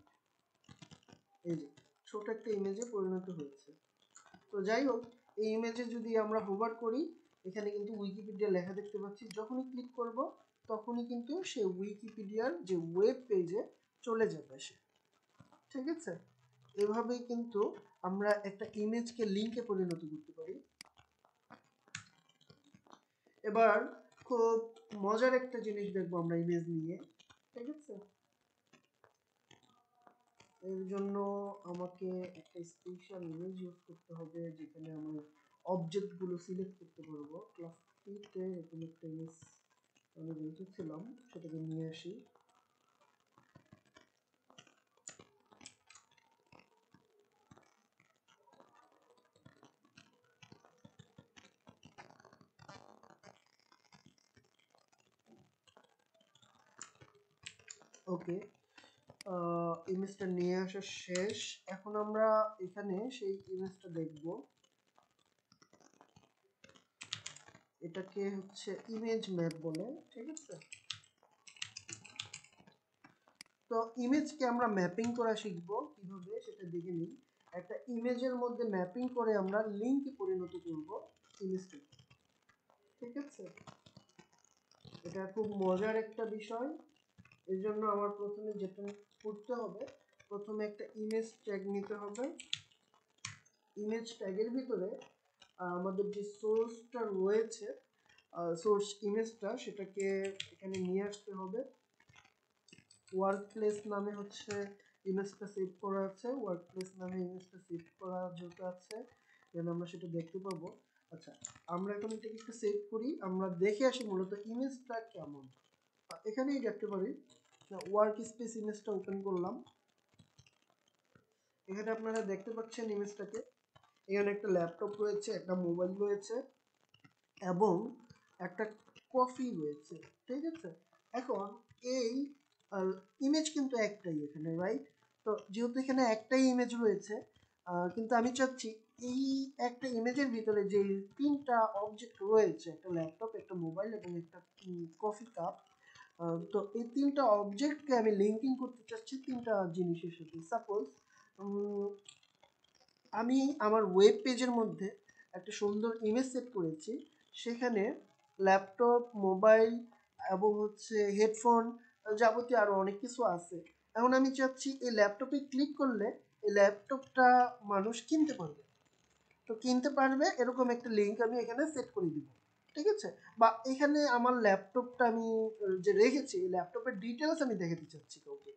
এই যে ছোট একটা ইমেজে পরিণত হয়েছে। তো যাই হোক, এই ইমেজে যদি আমরা হোভার করি এখানে কিন্তু উইকিপিডিয়া লেখা দেখতে পাচ্ছি। যখনই ক্লিক করব তখনই কিন্তু সে উইকিপিডিয়ার যে ওয়েব পেজে চলে যাবে সে। ঠিক আছে, এভাবেই কিন্তু আমরা একটা ইমেজকে লিংকে পরিণত করতে পারি। এবার খুব মজার একটা জিনিস দেখবো আমরা ইমেজ নিয়ে। ঠিক আছে, এর জন্য আমাকে একটা স্পেশাল ইমেজ ইউজ করতে হবে যেখানে আমি অবজেক্ট গুলো সিলেক্ট করতে পারবো। ক্লাস 3-তে এরকম একটা ইমেজ আমি রেখেছিলাম, সেটাকে নিয়ে আসি। ওকে, ইমেজটা নিয়ে আসা শেষ। এখন আমরা এখানে সেই ইমেজটা দেখব। এটাকে হচ্ছে ইমেজ ম্যাপ বলে। ঠিক আছে, তো ইমেজকে আমরা ম্যাপিং করা শিখবো কিভাবে সেটা দেখে নিই। একটা ইমেজের মধ্যে ম্যাপিং করে আমরা লিংকে পরিণত করব ইমেজটাকে। ঠিক আছে, এটা খুব মজার একটা বিষয়। এর জন্য আমার প্রথমে যেটা করতে হবে, প্রথমে একটা ইমেজ ট্যাগ নিতে হবে। ইমেজ ট্যাগের ভিতরে আমাদের যে সোর্সটা রয়েছে, সোর্স ইমেজটা, সেটাকে এখানে নিয়ে আসতে হবে। ওয়ার্ক প্লেস নামে হচ্ছে ইমেজটা সেভ করা আছে, ওয়ার্ক প্লেস নামে ইমেজটা সেভ করা যেটা আছে, দেন আমরা সেটা দেখতে পাবো। আচ্ছা, আমরা এখন এটাকে একটু সেভ করি, আমরা দেখে আসি মূলত ইমেজটা কেমন। এখানেই দেখতে পারি ওয়ার্ক স্পেস ইমেজটা ওপেন করলাম। এখানে আপনারা দেখতে পাচ্ছেন ইমেজটাকে। এখানে একটা ল্যাপটপ রয়েছে, একটা মোবাইল রয়েছে এবং একটা কফি রয়েছে, ঠিক আছে। এখন এই ইমেজ কিন্তু একটাই এখানে, রাইট? তো যেহেতু এখানে একটাই ইমেজ রয়েছে, কিন্তু আমি চাচ্ছি এই একটা ইমেজের ভিতরে যে তিনটা অবজেক্ট রয়েছে, একটা ল্যাপটপ, একটা মোবাইল এবং একটা কফি কাপ, তো এই তিনটা অবজেক্টকে আমি লিঙ্কিং করতে চাচ্ছি তিনটা জিনিসের সাথে। সাপোজ আমি আমার ওয়েব পেজের মধ্যে একটা সুন্দর ইমেজ সেট করেছি, সেখানে ল্যাপটপ, মোবাইল এবং হচ্ছে হেডফোন, যাবতীয় আরও অনেক কিছু আছে। এখন আমি চাচ্ছি এই ল্যাপটপে ক্লিক করলে এই ল্যাপটপটা মানুষ কিনতে পারবে। তো কিনতে পারবে এরকম একটা লিঙ্ক আমি এখানে সেট করে দিব, ঠিক আছে। বা এখানে আমার ল্যাপটপটা আমি যে রেখেছি, ল্যাপটপের ডিটেলস আমি দেখাতে চাচ্ছি কাউকে।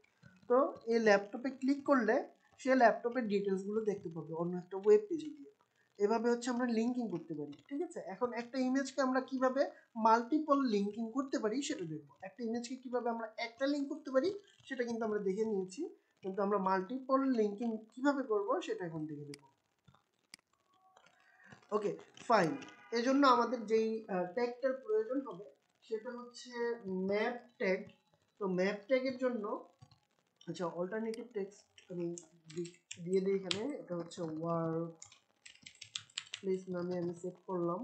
তো এই ল্যাপটপে ক্লিক করলে সে ল্যাপটপের ডিটেলসগুলো দেখতে পাবে অন্য একটা ওয়েব পেজে গিয়ে। এভাবে হচ্ছে আমরা লিঙ্কিং করতে পারি, ঠিক আছে। এখন একটা ইমেজকে আমরা কিভাবে মাল্টিপল লিঙ্কিং করতে পারি সেটা দেখবো। একটা ইমেজকে কিভাবে আমরা একটা লিঙ্ক করতে পারি সেটা কিন্তু আমরা দেখে নিয়েছি, কিন্তু আমরা মাল্টিপল লিঙ্কিং কিভাবে করব সেটা এখন দেখে নেব। ওকে, ফাইন। এজন্য আমাদের যেই ট্যাগটার প্রয়োজন হবে সেটা হচ্ছে ম্যাপ ট্যাগ। তো ম্যাপ ট্যাগের জন্য আচ্ছা অল্টারনেটিভ টেক্সট আমি দিয়ে দিই এখানে। এটা হচ্ছে ওয়ার্ক প্লেস নামে আমি সেট করলাম।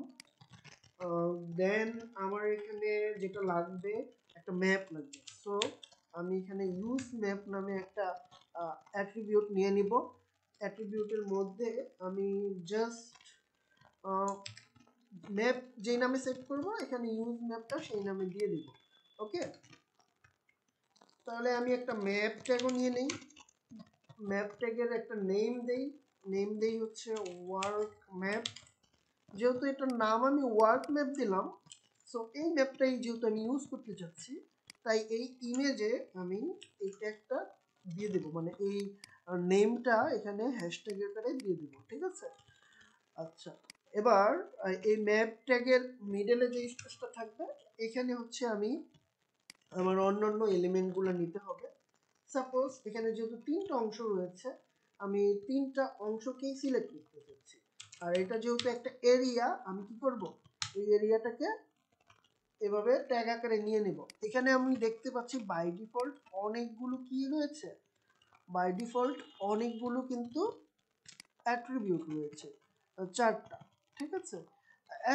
দেন আমার এখানে যেটা লাগবে একটা ম্যাপ লাগবে। সো আমি এখানে ইউজ ম্যাপ নামে একটা অ্যাট্রিবিউট নিয়ে নিব। অ্যাট্রিবিউটের মধ্যে আমি জাস্ট ম্যাপ যেই নামে সেট করব এখানে ইউজ ম্যাপটা সেই নামে দিয়ে দিব। ওকে, তাহলে আমি একটা ম্যাপ ট্যাগও নিয়ে নেই। ম্যাপ ট্যাগের একটা নেম দেই হচ্ছে ওয়ার্ক ম্যাপ। যেহেতু এটার নাম আমি ওয়ার্ক ম্যাপ দিলাম, সো এই ম্যাপটাই যেহেতু আমি ইউজ করতে চাচ্ছি, তাই এই ইমেজে আমি এই ট্যাগটা দিয়ে দেব, মানে এই নেমটা এখানে হ্যাশট্যাগের আকারে দিয়ে দেব, ঠিক আছে। আচ্ছা, এবার এই ম্যাপ ট্যাগের মিডলে যে স্পেসটা থাকবে এখানে হচ্ছে আমি আমার অন্যান্য এলিমেন্টগুলো নিতে হবে। সাপোজ এখানে যেহেতু তিনটা অংশ রয়েছে, আমি তিনটা অংশকেই সিলেক্ট করতে চাচ্ছি। আর এটা যেহেতু একটা এরিয়া, আমি কি করব, এই এরিয়াটাকে এভাবে ট্যাগ আকারে নিয়ে নেব। এখানে আমি দেখতে পাচ্ছি বাই ডিফল্ট অনেকগুলো কি রয়েছে, বাই ডিফল্ট অনেকগুলো কিন্তু অ্যাট্রিবিউট রয়েছে, চারটা, ঠিক আছে।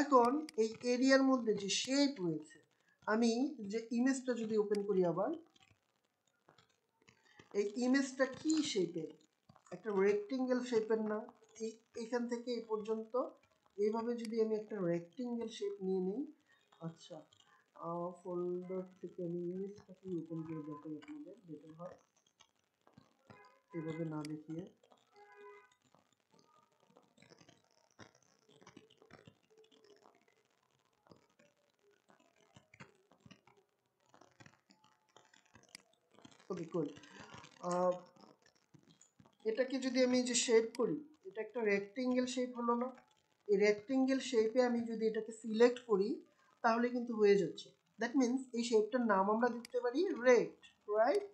এখন এই এরিয়ার মধ্যে যে শেপ রয়েছে, আমি যে ইমেজটা যদি ওপেন করি আবার, এই ইমেজটা কি শেপের, একটা রেক্টেঙ্গেল শেপের না? এইখান থেকে এই পর্যন্ত এইভাবে যদি আমি একটা রেক্টেঙ্গেল শেপ নিয়ে নিই। আচ্ছা, ফোল্ডার থেকে আমি ইমেজটাকে ওপেন করে দেখাই আপনাদের, বেটার হয় এভাবে না দেখিয়ে। ওকে, কুল। এটাকে যদি আমি যে শেপ করি, এটা একটা রেক্টেঙ্গেল শেপ হলো না? এই রেক্টেঙ্গেল শেপে আমি যদি এটাকে সিলেক্ট করি তাহলে কিন্তু হয়ে যাচ্ছে। দ্যাট মিন্স এই শেপটার নাম আমরা দিতে পারি রেক্ট, রাইট?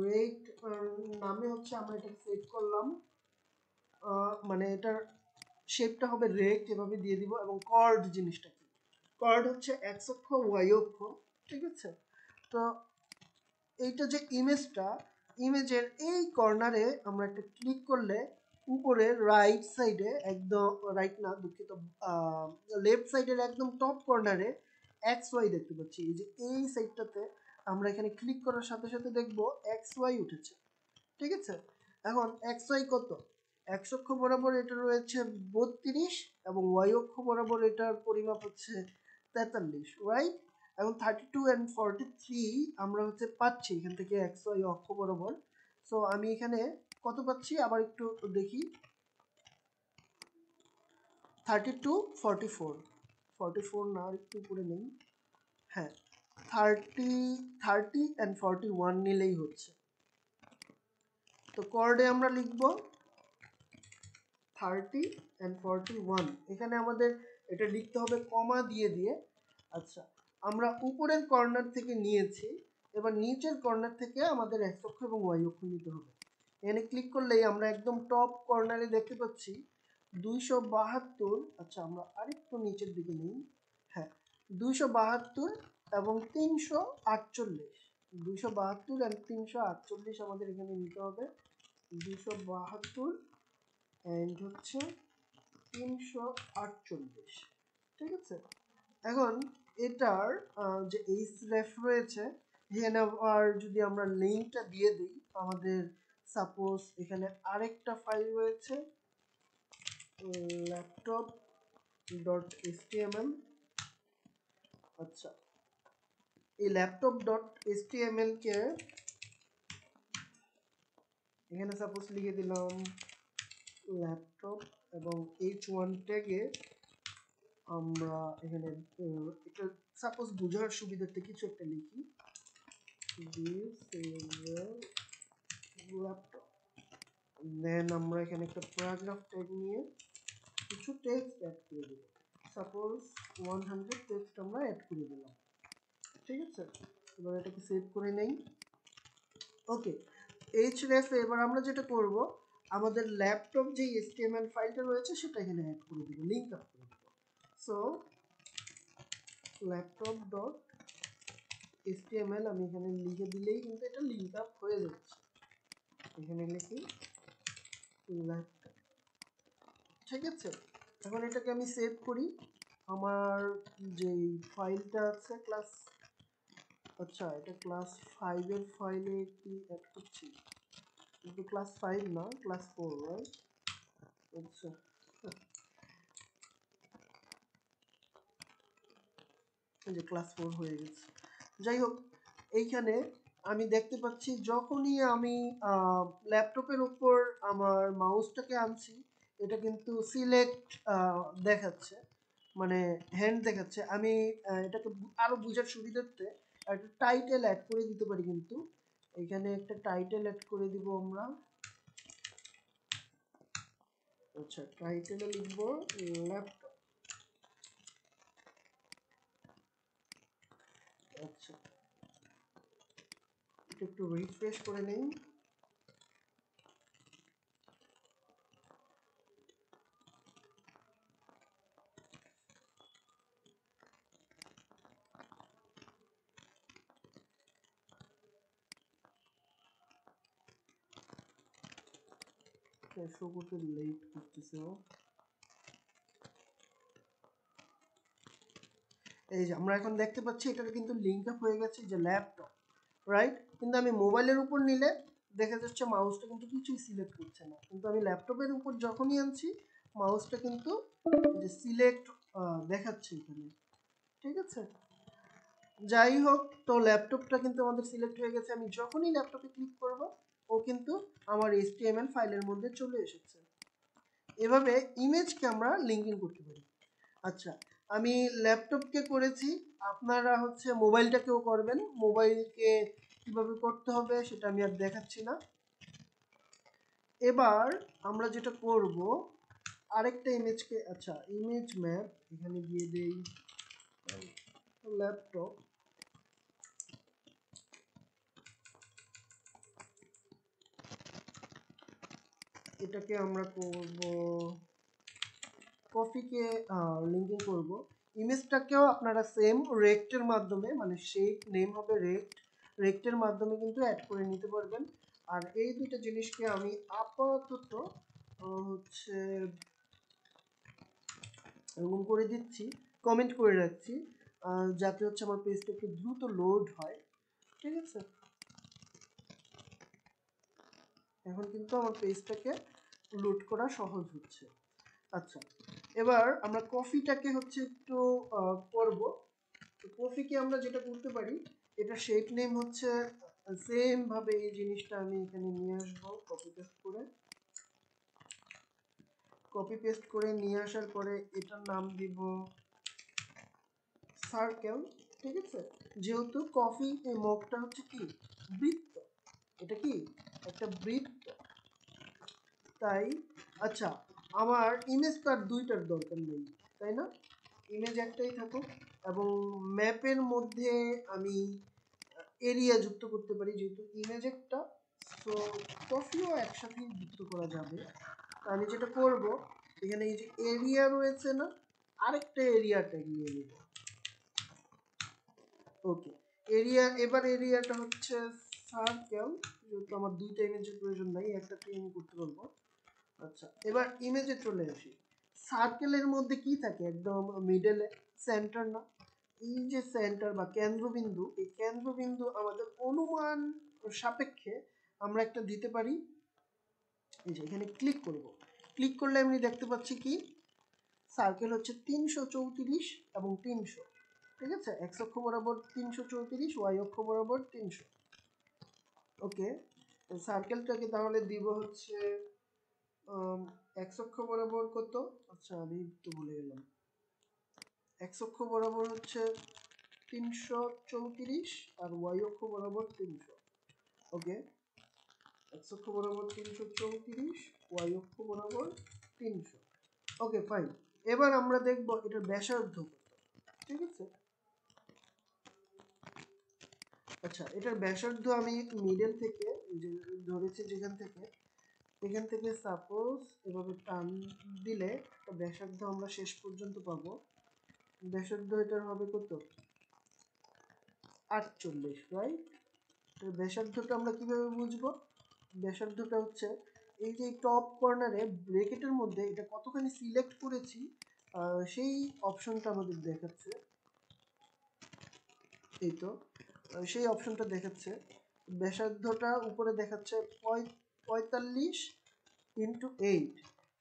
রেক্ট নামে হচ্ছে আমরা এটাকে সেট করলাম। মানে এটার শেপটা হবে রেক্ট, এভাবে দিয়ে দিব। এবং কর্ড জিনিসটা কি? কর্ড হচ্ছে এক্স অক্ষ, ওয়াই অক্ষ, ঠিক আছে। তো এইটা যে ইমেজটা, ইমেজের এই কর্নারে আমরা একটা ক্লিক করলে উপরে রাইট সাইডে, একদম রাইট না দুঃখিত, লেফট সাইডের একদম টপ কর্নারে এক্স ওয়াই দেখতে পাচ্ছি। এই যে এই সাইডটাতে আমরা এখানে ক্লিক করার সাথে সাথে দেখব এক্স ওয়াই উঠেছে, ঠিক আছে। এখন এক্স ওয়াই কত? এক্স অক্ষ বরাবর এটা রয়েছে 32 এবং ওয়াই অক্ষ বরাবর এটার পরিমাপ হচ্ছে 43, রাইট? এবং 32 and 43 আমরা হচ্ছে পাচ্ছি এখান থেকে এক্স ওয়াই অক্ষ বরাবর। সো আমি এখানে কত পাচ্ছি আবার একটু দেখি, 32, 44, 44 না, আর একটু উপরে নেই, হ্যাঁ 30 and 41 নিলেই হচ্ছে। তো কর্ডে আমরা লিখব 30 and 41, এখানে আমাদের এটা লিখতে হবে কমা দিয়ে দিয়ে। আচ্ছা, আমরা উপরের কর্নার থেকে নিয়েছি এবার নিচের কর্নার থেকে আমাদের এক্স অক্ষ এবং ওয়াই অক্ষ নিতে হবে। এখানে ক্লিক করলেই আমরা একদম টপ কর্নারে দেখতে পাচ্ছি 272। আচ্ছা আমরা আরেকটু নিচের দিকে নিই। হ্যাঁ, 272 এবং 348, 272 এবং 348 আমাদের এখানে নিতে হবে। 272 এন্ড হচ্ছে 348, ঠিক আছে। এখন এটার যে এইচ রেফ রয়েছে, এখানে আর যদি আমরা লিঙ্কটা দিয়ে দিই, আমাদের সাপোজ এখানে আরেকটা ফাইল রয়েছে laptop.html। আচ্ছা, এই laptop.html কে এখানে সাপোজ লিখে দিলাম ল্যাপটপ এবং h1 ট্যাগে আমরা এখানে এটা সাপোজ বোঝার সুবিধার্থে কিছু একটা লিখি, this is a laptop। দেন আমরা এখানে একটা প্যারাগ্রাফ ট্যাগ নিয়ে কিছু টেক্সট অ্যাড করে দেব, সাপোজ 100 টেক্সট আমরা অ্যাড করে দিলাম, ঠিক আছে। এবার এটাকে সেভ করে নেই। ওকে, href এবার আমরা যেটা করব, আমাদের ল্যাপটপ যে HTML ফাইলটা রয়েছে সেটা এখানে অ্যাড করে দেব, লিংক আপ করে দেব। সো laptop.html আমি এখানে লিখে দিলেই কিন্তু এটা লিংক আপ হয়ে যাচ্ছে। এখানে লিখি ল্যাপটপ, ঠিক আছে। এখন এটাকে আমি সেভ করি। আমার যে ফাইলটা আছে ক্লাস, আচ্ছা এটা ক্লাস 5 এর ফাইলে কি অ্যাড করছি, কিন্তু ক্লাস 5 না, ক্লাস 4, রাইট? আচ্ছা, এই যে ক্লাস 4 হয়ে গেছে। যাই হোক, এইখানে আমি দেখতে পাচ্ছি যখনই আমি ল্যাপটপের উপর আমার মাউসটাকে আনছি, এটা কিন্তু সিলেক্ট দেখাচ্ছে, মানে হ্যান্ড দেখাচ্ছে। আমি এটাকে আরো বোঝার সুবিধার্থে একটা টাইটেল অ্যাড করে দিতে পারি, কিন্তু এখানে একটা টাইটেল অ্যাড করে দিব আমরা। আচ্ছা, টাইটেলে লিখবো ল্যাপটপ। আচ্ছা, এটা একটু রিফ্রেশ করে নেই। শো করতে লেট করতেছে। এই যে আমরা এখন দেখতে পাচ্ছি এটা কিন্তু লিংক আপ হয়ে গেছে, যে ল্যাপটপ, রাইট। কিন্তু আমি মোবাইলের উপর নিলে দেখা যাচ্ছে মাউসটা কিন্তু কিছুই সিলেক্ট করছে না, কিন্তু আমি ল্যাপটপের উপর যখনই আনছি মাউসটা কিন্তু যে সিলেক্ট দেখাচ্ছে এখানে, ঠিক আছে। যাই হোক, তো ল্যাপটপটা কিন্তু আমাদের সিলেক্ট হয়ে গেছে। আমি যখনই ল্যাপটপে ক্লিক করব ও কিন্তু আমার HTML ফাইলের মধ্যে চলে এসেছে। এভাবে ইমেজকে আমরা লিঙ্কিং করতে পারি। আচ্ছা, আমি ল্যাপটপকে করেছি, আপনারা হচ্ছে মোবাইলটাকেও করবেন। মোবাইলকে কিভাবে করতে হবে সেটা আমি আর দেখাচ্ছি না। এবার আমরা যেটা করব, আরেকটা ইমেজকে, আচ্ছা ইমেজ ম্যাপ এখানে দিয়ে দেই ল্যাপটপ। এটাকে আমরা করব কপিকে লিঙ্কিং করব। ইমেজটাকেও আপনারা সেম রেক্টের মাধ্যমে, মানে শেপ নেম হবে রেক্টের মাধ্যমে কিন্তু অ্যাড করে নিতে পারবেন। আর এই দুটো জিনিসকে আমি আপাতত হচ্ছে এরকম করে দিচ্ছি, কমেন্ট করে রাখছি, যাতে হচ্ছে আমার পেজটা একটু দ্রুত লোড হয়, ঠিক আছে। এখন কিন্তু আমার পেজটাকে লোড করা সহজ হচ্ছে। আচ্ছা, এবার আমরা কফিটাকে হচ্ছে একটু করব। তো কফিকে আমরা যেটা করতে পারি, এটা শেপ নেম হচ্ছে সেম ভাবে এই জিনিসটা আমি এখানে নিয়ে আসবো, কপি পেস্ট করে নিয়ে আসার পরে এটার নাম দিব সার্কেল, ঠিক আছে। যেহেতু কফি এই মগটা হচ্ছে কি বৃত্ত, এটা কি একটা বৃত্ত, তাই আচ্ছা আমার ইমেজ তার দুইটার দরকার নেই, তাই না? ইমেজ একটাই থাকুক। এবং ম্যাপের মধ্যে আমি এরিয়া যুক্ত করতে পারি, যেহেতু ইমেজ একটা, তো কফিও একসাথেই যুক্ত করা যাবে। তো আমি যেটা করব, এখানে এই যে এরিয়া রয়েছে না, আরেকটা এরিয়া ট্যাগ নিয়ে নিব। ওকে, এরিয়া, এবার এরিয়াটা হচ্ছে সার্কেল, যেহেতু আমার দুইটা ইমেজের প্রয়োজন নাই, একটা আমি করতে পারবো। আচ্ছা, এবার ইমেজে চলে আসি। সার্কেলের মধ্যে কি থাকে, একদম মিডলে সেন্টার না? এই যে সেন্টার বা কেন্দ্রবিন্দু, এই কেন্দ্রবিন্দু আমাদের অনুমান সাপেক্ষে আমরা একটা দিতে পারি। এই যে এখানে ক্লিক করব, ক্লিক করলে আমি দেখতে পাচ্ছি কি সার্কেল হচ্ছে 334 এবং 300। ঠিক আছে, এক্স অক্ষ বরাবর 334, ওয়াই অক্ষ বরাবর 300। ওকে, সার্কেলটাকে তাহলে দিব হচ্ছে এক্স অক্ষ বরাবর কত, আচ্ছা আমি তো ভুলে গেলাম, এক্স অক্ষ বরাবর হচ্ছে 334 আর ওয়াই অক্ষ বরাবর 300। ওকে, এক্স অক্ষ বরাবর 334, ওয়াই অক্ষ বরাবর 300। ওকে ফাইন, এবার আমরা দেখব এটার ব্যাসার্ধ কত। ঠিক আছে, আচ্ছা এটার ব্যাসার্ধ আমি মিডল থেকে ধরেছি, এখান থেকে সাপোজ এভাবে টান দিলে একটা ব্যাসার্ধ আমরা শেষ পর্যন্ত পাবো। ব্যাসার্ধ এটার হবে কত, 48, রাইট? ব্যাসার্ধটা আমরা কিভাবে বুঝবো? ব্যাসার্ধটা হচ্ছে এই যে টপ কর্নারে ব্র্যাকেটের মধ্যে এটা কতখানি সিলেক্ট করেছি, সেই অপশনটা আমাদের দেখাচ্ছে। এই তো সেই অপশনটা দেখাচ্ছে, ব্যাসার্ধটা উপরে দেখাচ্ছে 45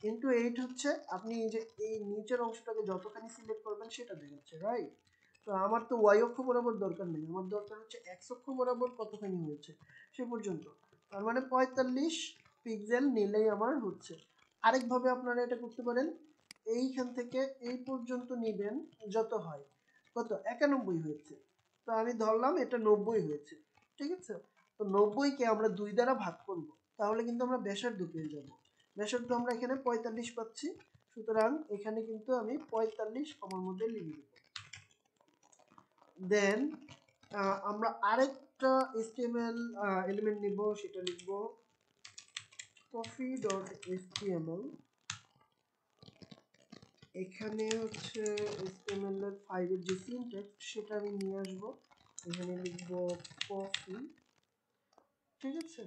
ইন্টু 8 হচ্ছে, আপনি যে এই নিচের অংশটাকে যতখানি সিলেক্ট করবেন সেটা দেখাচ্ছে, রাইট? তো আমার তো ওয়াই অক্ষ বরাবর দরকার নেই, আমার দরকার হচ্ছে এক্স অক্ষ বরাবর কতখানি হয়েছে সে পর্যন্ত। তার মানে 45 পিক্সেল নিলেই আমার হচ্ছে। আরেকভাবে আপনারা এটা করতে পারেন, এইখান থেকে এই পর্যন্ত নেবেন, যত হয় কত 91 হয়েছে, তো আমি ধরলাম এটা 90 হয়েছে। ঠিক আছে, তো 90-কে আমরা 2 দ্বারা ভাগ করব, তাহলে কিন্তু আমরা ব্যাসার্ধ পেয়ে যাব। ব্যাসার্ধ আমরা এখানে 45 পাচ্ছি, সুতরাং এখানে কিন্তু আমি 45 কমার মধ্যে লিখে দেব। দেন আমরা আরেকটা HTML এলিমেন্ট নিব, সেটা লিখব coffee.html। এখানে হচ্ছে HTML এর 5 এর যে সিনট্যাক্স সেটা আমি নিয়ে আসব, এখানে লিখব কফি। ঠিক আছে,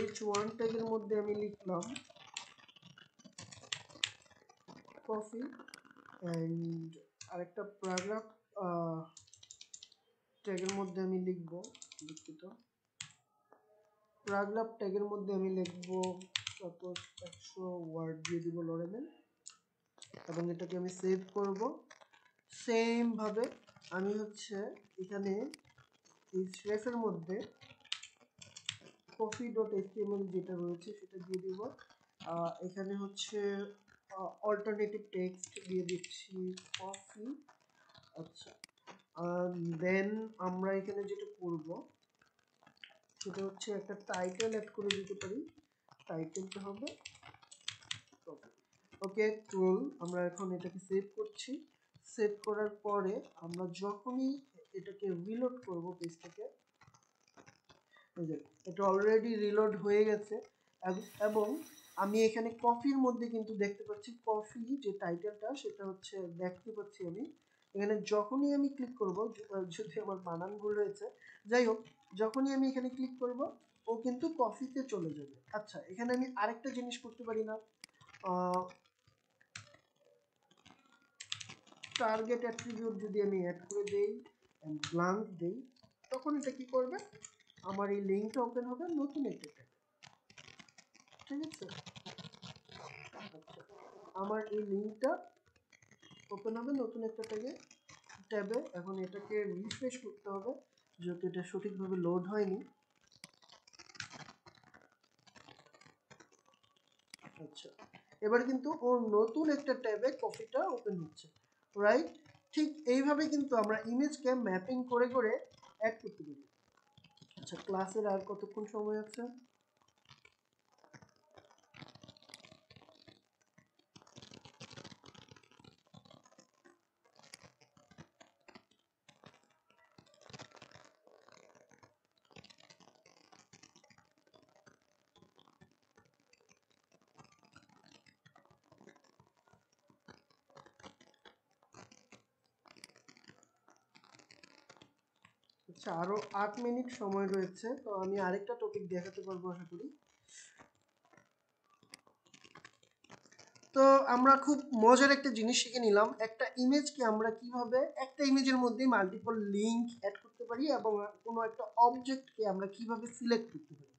h1 ট্যাগের মধ্যে আমি লিখলাম কফি, এন্ড আরেকটা প্যারাগ্রাফ ট্যাগের মধ্যে আমি লিখব, দুঃখিত, প্যারাগ্রাফ ট্যাগের মধ্যে আমি লিখব সাপোজ 100 ওয়ার্ড দিয়ে দিব লরেমেন, এবং এটাকে আমি সেভ করব। সেম ভাবে আমি হচ্ছে এখানে এই শেফের মধ্যে coffee.html যেটা রয়েছে সেটা দিয়ে দিব, এখানে হচ্ছে অল্টারনেটিভ টেক্সট দিয়ে দিচ্ছি কফি। আচ্ছা, দেন আমরা এখানে যেটা করব সেটা হচ্ছে একটা টাইটেল অ্যাড করে দিতে পারি, টাইটেলটা হবে কফি। ওকে টুল, আমরা এখন এটাকে সেভ করছি। সেভ করার পরে আমরা যখনই এটাকে রিলোড করব পেজটাকে, এই যে এটা অলরেডি রিলোড হয়ে গেছে, এবং আমি এখানে কফির মধ্যে কিন্তু দেখতে পাচ্ছি কফি যে টাইটেলটা সেটা হচ্ছে দেখতে পাচ্ছি আমি এখানে। যখনই আমি ক্লিক করব, যদি আমার বানান ভুল রয়েছে, যাই হোক, যখনই আমি এখানে ক্লিক করব ও কিন্তু কফিতে চলে যাবে। আচ্ছা, এখানে আমি আরেকটা জিনিস করতে পারি না, টার্গেট অ্যাট্রিবিউট যদি আমি অ্যাড করে দেই এন্ড ব্ল্যাঙ্ক দেই, তখন এটা কি করবে, আমার এই লিঙ্কটা ওপেন হবে নতুন একটা ট্যাবে। ঠিক আছে, আচ্ছা আমার এই লিঙ্কটা ওপেন হবে নতুন একটা ট্যাবে। এখন এটাকে রিফ্রেশ করতে হবে, যেহেতু এটা সঠিকভাবে লোড হয়নি। আচ্ছা, এবার কিন্তু ওর নতুন একটা ট্যাবে কফিটা ওপেন হচ্ছে, রাইট? ঠিক এইভাবে কিন্তু আমরা ইমেজকে ম্যাপিং করে করে অ্যাড করতে পারি। আচ্ছা, ক্লাসের আর কতক্ষণ সময় আছে? আচ্ছা, আরো 8 মিনিট সময় রয়েছে, তো আমি আরেকটা টপিক দেখাতে পারবো আশা করি। তো আমরা খুব মজার একটা জিনিস শিখে নিলাম, একটা ইমেজকে আমরা কিভাবে একটা ইমেজের মধ্যে মাল্টিপল লিংক অ্যাড করতে পারি এবং কোনো একটা অবজেক্টকে আমরা কিভাবে সিলেক্ট করতে পারি।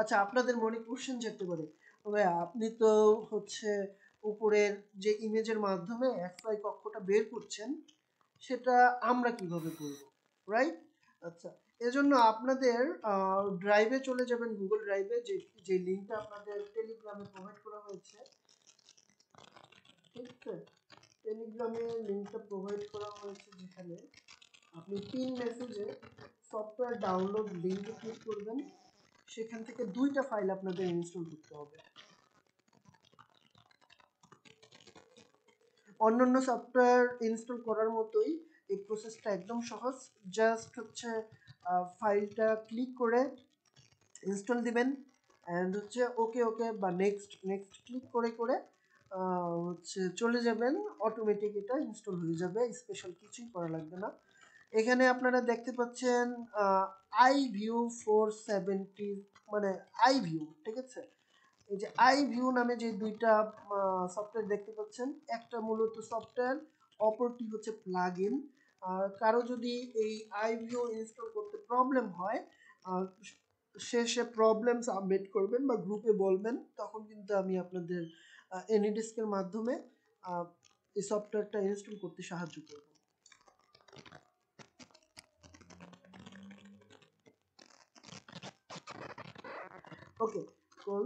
আচ্ছা, আপনাদের মনে কোশ্চেন যেতে পারে, তবে আপনি তো হচ্ছে উপরের যে ইমেজের মাধ্যমে এফআই কক্ষটা বের করছেন, সেটা আমরা কিভাবে করব, রাইট? আচ্ছা, এজন্য আপনাদের ড্রাইভে চলে যাবেন, গুগল ড্রাইভে, যে লিঙ্কটা আপনাদের টেলিগ্রামে প্রোভাইড করা হয়েছে, ঠিক আছে? টেলিগ্রামে লিঙ্কটা প্রোভাইড করা হয়েছে, যেখানে আপনি পিন মেসেজে সফটওয়্যার ডাউনলোড লিঙ্কে ক্লিক করবেন। সেখান থেকে দুইটা ফাইল আপনাদের ইনস্টল করতে হবে। অন্যান্য সফটওয়্যার ইনস্টল করার মতোই এই প্রসেসটা একদম সহজ। জাস্ট হচ্ছে ফাইলটা ক্লিক করে ইনস্টল দিবেন, অ্যান্ড হচ্ছে ওকে ওকে বা নেক্সট নেক্সট ক্লিক করে করে হচ্ছে চলে যাবেন, অটোমেটিক এটা ইনস্টল হয়ে যাবে, স্পেশাল কিছুই করা লাগবে না। এখানে আপনারা দেখতে পাচ্ছেন iView 470, মানে iView, ঠিক আছে? এই যে iView নামে যে দুইটা সফটওয়্যার দেখতে পাচ্ছেন, একটা মূলত সফটওয়্যার, অপরটি হচ্ছে প্লাগইন। কারো যদি এই iView ইনস্টল করতে প্রবলেম হয়, সে প্রবলেম সাবমিট করবেন বা গ্রুপে বলবেন, তখন কিন্তু আমি আপনাদের এনিডেস্কের মাধ্যমে এই সফটওয়্যারটা ইনস্টল করতে সাহায্য করব। ওকে, কোল।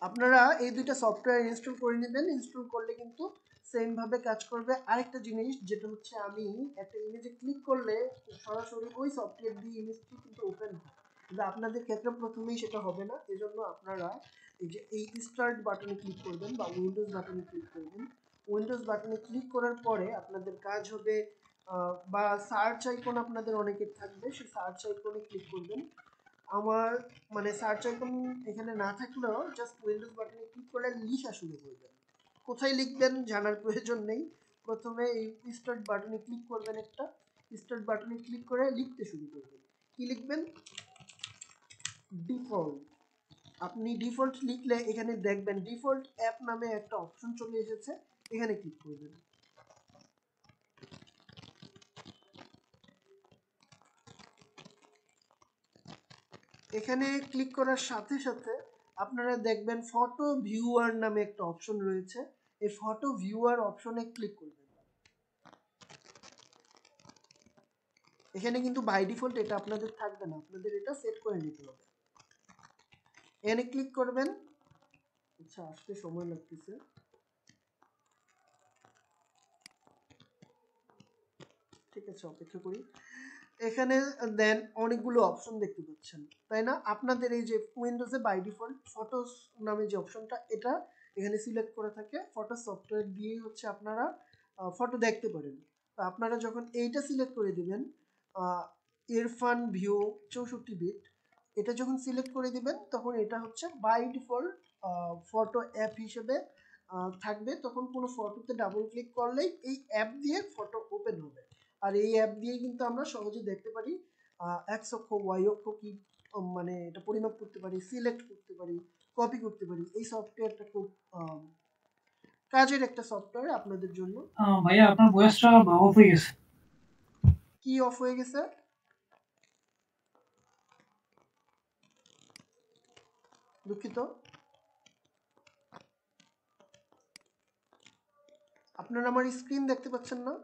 আপনারা এই দুইটা সফটওয়্যার ইনস্টল করে নেবেন। ইনস্টল করলে কিন্তু সেম ভাবে কাজ করবে। আরেকটা জিনিস যেটা হচ্ছে, আমি একটা ইমেজে ক্লিক করলে সরাসরি ওই সফটওয়্যার দিয়ে ইমেজটি কিন্তু ওপেন হয়, কিন্তু আপনাদের ক্ষেত্রে প্রথমেই সেটা হবে না। এজন্য আপনারা এই যে এই স্টার্ট বাটনে ক্লিক করবেন বা উইন্ডোজ বাটনে ক্লিক করবেন। উইন্ডোজ বাটনে ক্লিক করার পরে আপনাদের কাজ হবে, বা সার্চ আইকন আপনাদের অনেকের থাকবে, সেই সার্চ আইকনে ক্লিক করবেন। আমার মানে সার্চ আইকন এখানে না থাকলেও জাস্ট উইন্ডোজ বাটনে ক্লিক করে লেখা শুরু করবেন। কোথায় লিখবেন জানার প্রয়োজন নেই, প্রথমে এই স্টার্ট বাটনে ক্লিক করবেন, একটা স্টার্ট বাটনে ক্লিক করে লিখতে শুরু করবেন। কি লিখবেন? ডিফল্ট। আপনি ডিফল্ট লিখলে এখানে দেখবেন ডিফল্ট অ্যাপ নামে একটা অপশন চলে এসেছে, এখানে ক্লিক করবেন। এখানে ক্লিক করার সাথে সাথে আপনারা দেখবেন ফটো ভিউয়ার নামে একটা অপশন রয়েছে, এই ফটো ভিউয়ার অপশনে ক্লিক করবেন। এখানে কিন্তু বাই ডিফল্ট এটা আপনাদের থাকবে না, আপনাদের এটা সেট করে নিতে হবে। এখানে ক্লিক করবেন। আচ্ছা, আসতে সময় লাগতেছে। ঠিক আছে, অপেক্ষা করি। এখানে দেন অনেকগুলো অপশন দেখতে পাচ্ছেন, তাই না? আপনাদের এই যে উইন্ডোজে বাই ডিফল্ট ফটোস নামে যে অপশনটা, এটা এখানে সিলেক্ট করে থাকে। ফটো সফটওয়্যার দিয়েই হচ্ছে আপনারা ফটো দেখতে পারেন। তো আপনারা যখন এইটা সিলেক্ট করে দিবেন, ইরফান ভিউ 64 বিট, এটা যখন সিলেক্ট করে দিবেন, তখন এটা হচ্ছে বাই ডিফল্ট ফটো অ্যাপ হিসেবে থাকবে। তখন কোনো ফটোতে ডাবল ক্লিক করলেই এই অ্যাপ দিয়ে ফটো ওপেন হবে। আর এই অ্যাপ দিয়ে কিন্তু আমরা সহজে দেখতে পারি এক্স অক্ষ ওয়াই অক্ষ কি, মানে এটা পরিমাপ করতে পারি, সিলেক্ট করতে পারি, কপি করতে পারি। এই সফটওয়্যারটা খুব কাজের একটা সফটওয়্যার আপনাদের জন্য। ভাইয়া আপনার ভয়েসটা অফ হয়ে গেছে। কি অফ হয়ে গেছে? দুঃখিত। আপনারা আমার স্ক্রিন দেখতে পাচ্ছেন না?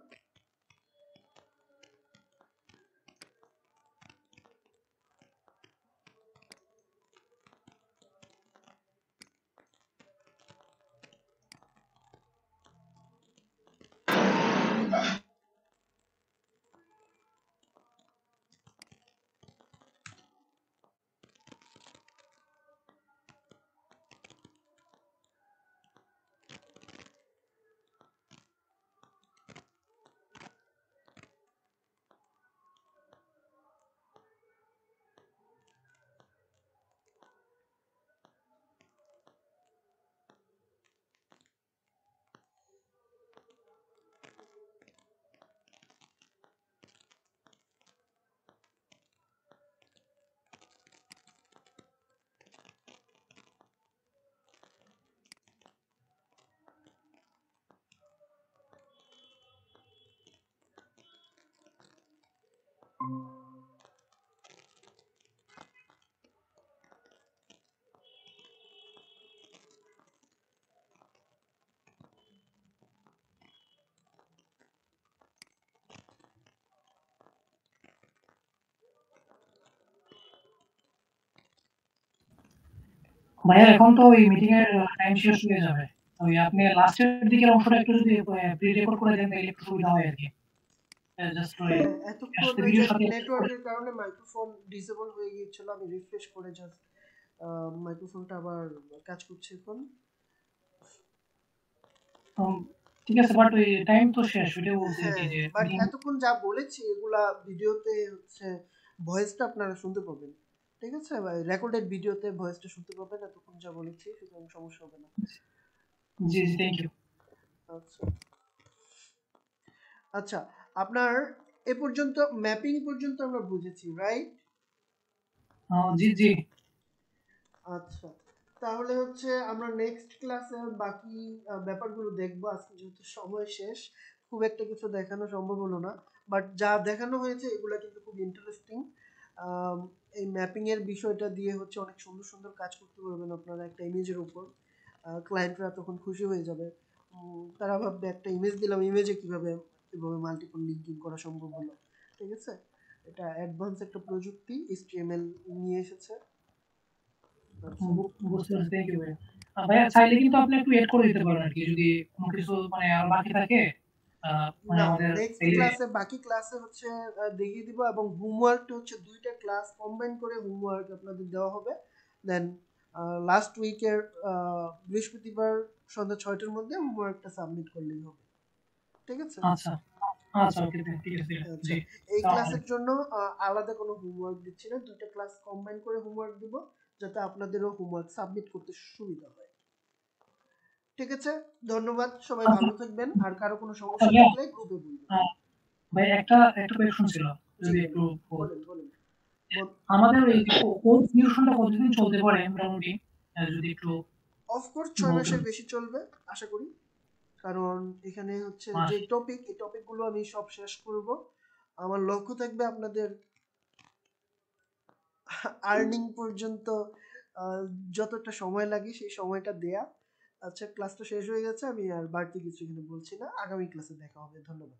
ভাইয়া এখন তো ওই মিটিং এর টাইম শেষ হয়ে যাবে। ওই আপনি লাস্টের দিকের অংশটা একটু যদি প্রি রেকর্ড করে দেন তাহলে একটু সুবিধা হয় আরকি। জাস্ট ওই হ্যাঁ, এতক্ষণ আসলে ওই যে ভিডিওর সাথে নেটওয়ার্কের কারণে মাইক্রোফোন ডিসেবল হয়ে গিয়েছিল, আমি রিফ্রেশ করে জাস্ট মাইক্রোফোনটা আবার কাজ করছে এখন। উম, ঠিক আছে বাট ওই টাইম তো শেষ ওইটাই বলছি আরকি হ্যাঁ, যে বাট মিটিং এতক্ষণ যা বলেছি এগুলা ভিডিওতে হচ্ছে ভয়েসটা আপনারা শুনতে পাবেন, ঠিক আছে? রেকর্ডেড ভিডিওতে ভয়েসটা শুনতে পাবেন এতক্ষণ যা বলেছি, সুতরাং সমস্যা হবে না। জি থ্যাংক ইউ। আচ্ছা আচ্ছা, আপনার এ পর্যন্ত ম্যাপিং পর্যন্ত আমরা বুঝেছি, রাইট? জি আচ্ছা, তাহলে হচ্ছে আমরা নেক্সট ক্লাসে বাকি ব্যাপারগুলো দেখবো। আজকে যেহেতু সময় শেষ, খুব একটা কিছু দেখানো সম্ভব হলো না, বাট যা দেখানো হয়েছে এগুলো কিন্তু খুব ইন্টারেস্টিং। এই ম্যাপিং এর বিষয়টা দিয়ে হচ্ছে অনেক সুন্দর সুন্দর কাজ করতে পারবেন আপনারা একটা ইমেজের উপর। ক্লায়েন্টরা তখন খুশি হয়ে যাবে। তারা ভাববে একটা ইমেজ দিলাম, ইমেজে কিভাবে মাল্টিপল লিঙ্কিং করা সম্ভব হলো, ঠিক আছে? এটা অ্যাডভান্স একটা প্রযুক্তি HTML নিয়ে এসেছে। আচ্ছা বুঝতে পারছি থ্যাংক ইউ ভাইয়া। ভাইয়া চাইলে কিন্তু আপনি একটু এড করে দিতে পারেন আরকি যদি কোনো কিছু মানে আর বাকি থাকে মানে না, আমাদের নেক্সট এই ক্লাসে বাকি ক্লাসে হচ্ছে দেখিয়ে দিব, এবং হোমওয়ার্কটা হচ্ছে দুইটা ক্লাস কম্বাইন করে হোমওয়ার্ক আপনাদের দেওয়া হবে। দেন লাস্ট উইকের বৃহস্পতিবার সন্ধ্যা 6টার মধ্যে হোমওয়ার্কটা সাবমিট করলেই হবে, ঠিক আছে? আচ্ছা আচ্ছা ওকে ঠিক আছে আচ্ছা, জি এই আসসালামু ক্লাসের আলাইকুম। জন্য আলাদা কোনো হোমওয়ার্ক দিচ্ছি না, দুইটা ক্লাস কম্বাইন করে হোমওয়ার্ক দিব, যাতে আপনাদেরও হোমওয়ার্ক সাবমিট করতে সুবিধা হয়, ঠিক আছে? ধন্যবাদ, সবাই আচ্ছা ভালো থাকবেন, আর কারো কোনো আচ্ছা সমস্যা ভাইয়া থাকলে গ্রুপে বলবেন। ভাই একটা কোয়েশ্চন ছিল জি যদি একটু বলেন, বলেন বলেন। আমাদের এই কোর্স ডিউরেশনটা কতদিন চলতে পারে মোটামুটি যদি একটু অফকোর্স 6 বলতেন। মাসের বেশি চলবে আশা করি, কারণ এখানে হচ্ছে যে মাস টপিক, এই টপিকগুলো আমি সব শেষ করব। আমার লক্ষ্য থাকবে আপনাদের আর্নিং পর্যন্ত যতটা সময় লাগে সেই সময়টা দেয়া। আচ্ছা, ক্লাসটা শেষ হয়ে গেছে, আমি আর বাড়তি কিছু এখানে বলছি না, আগামী ক্লাসে দেখা হবে, ধন্যবাদ।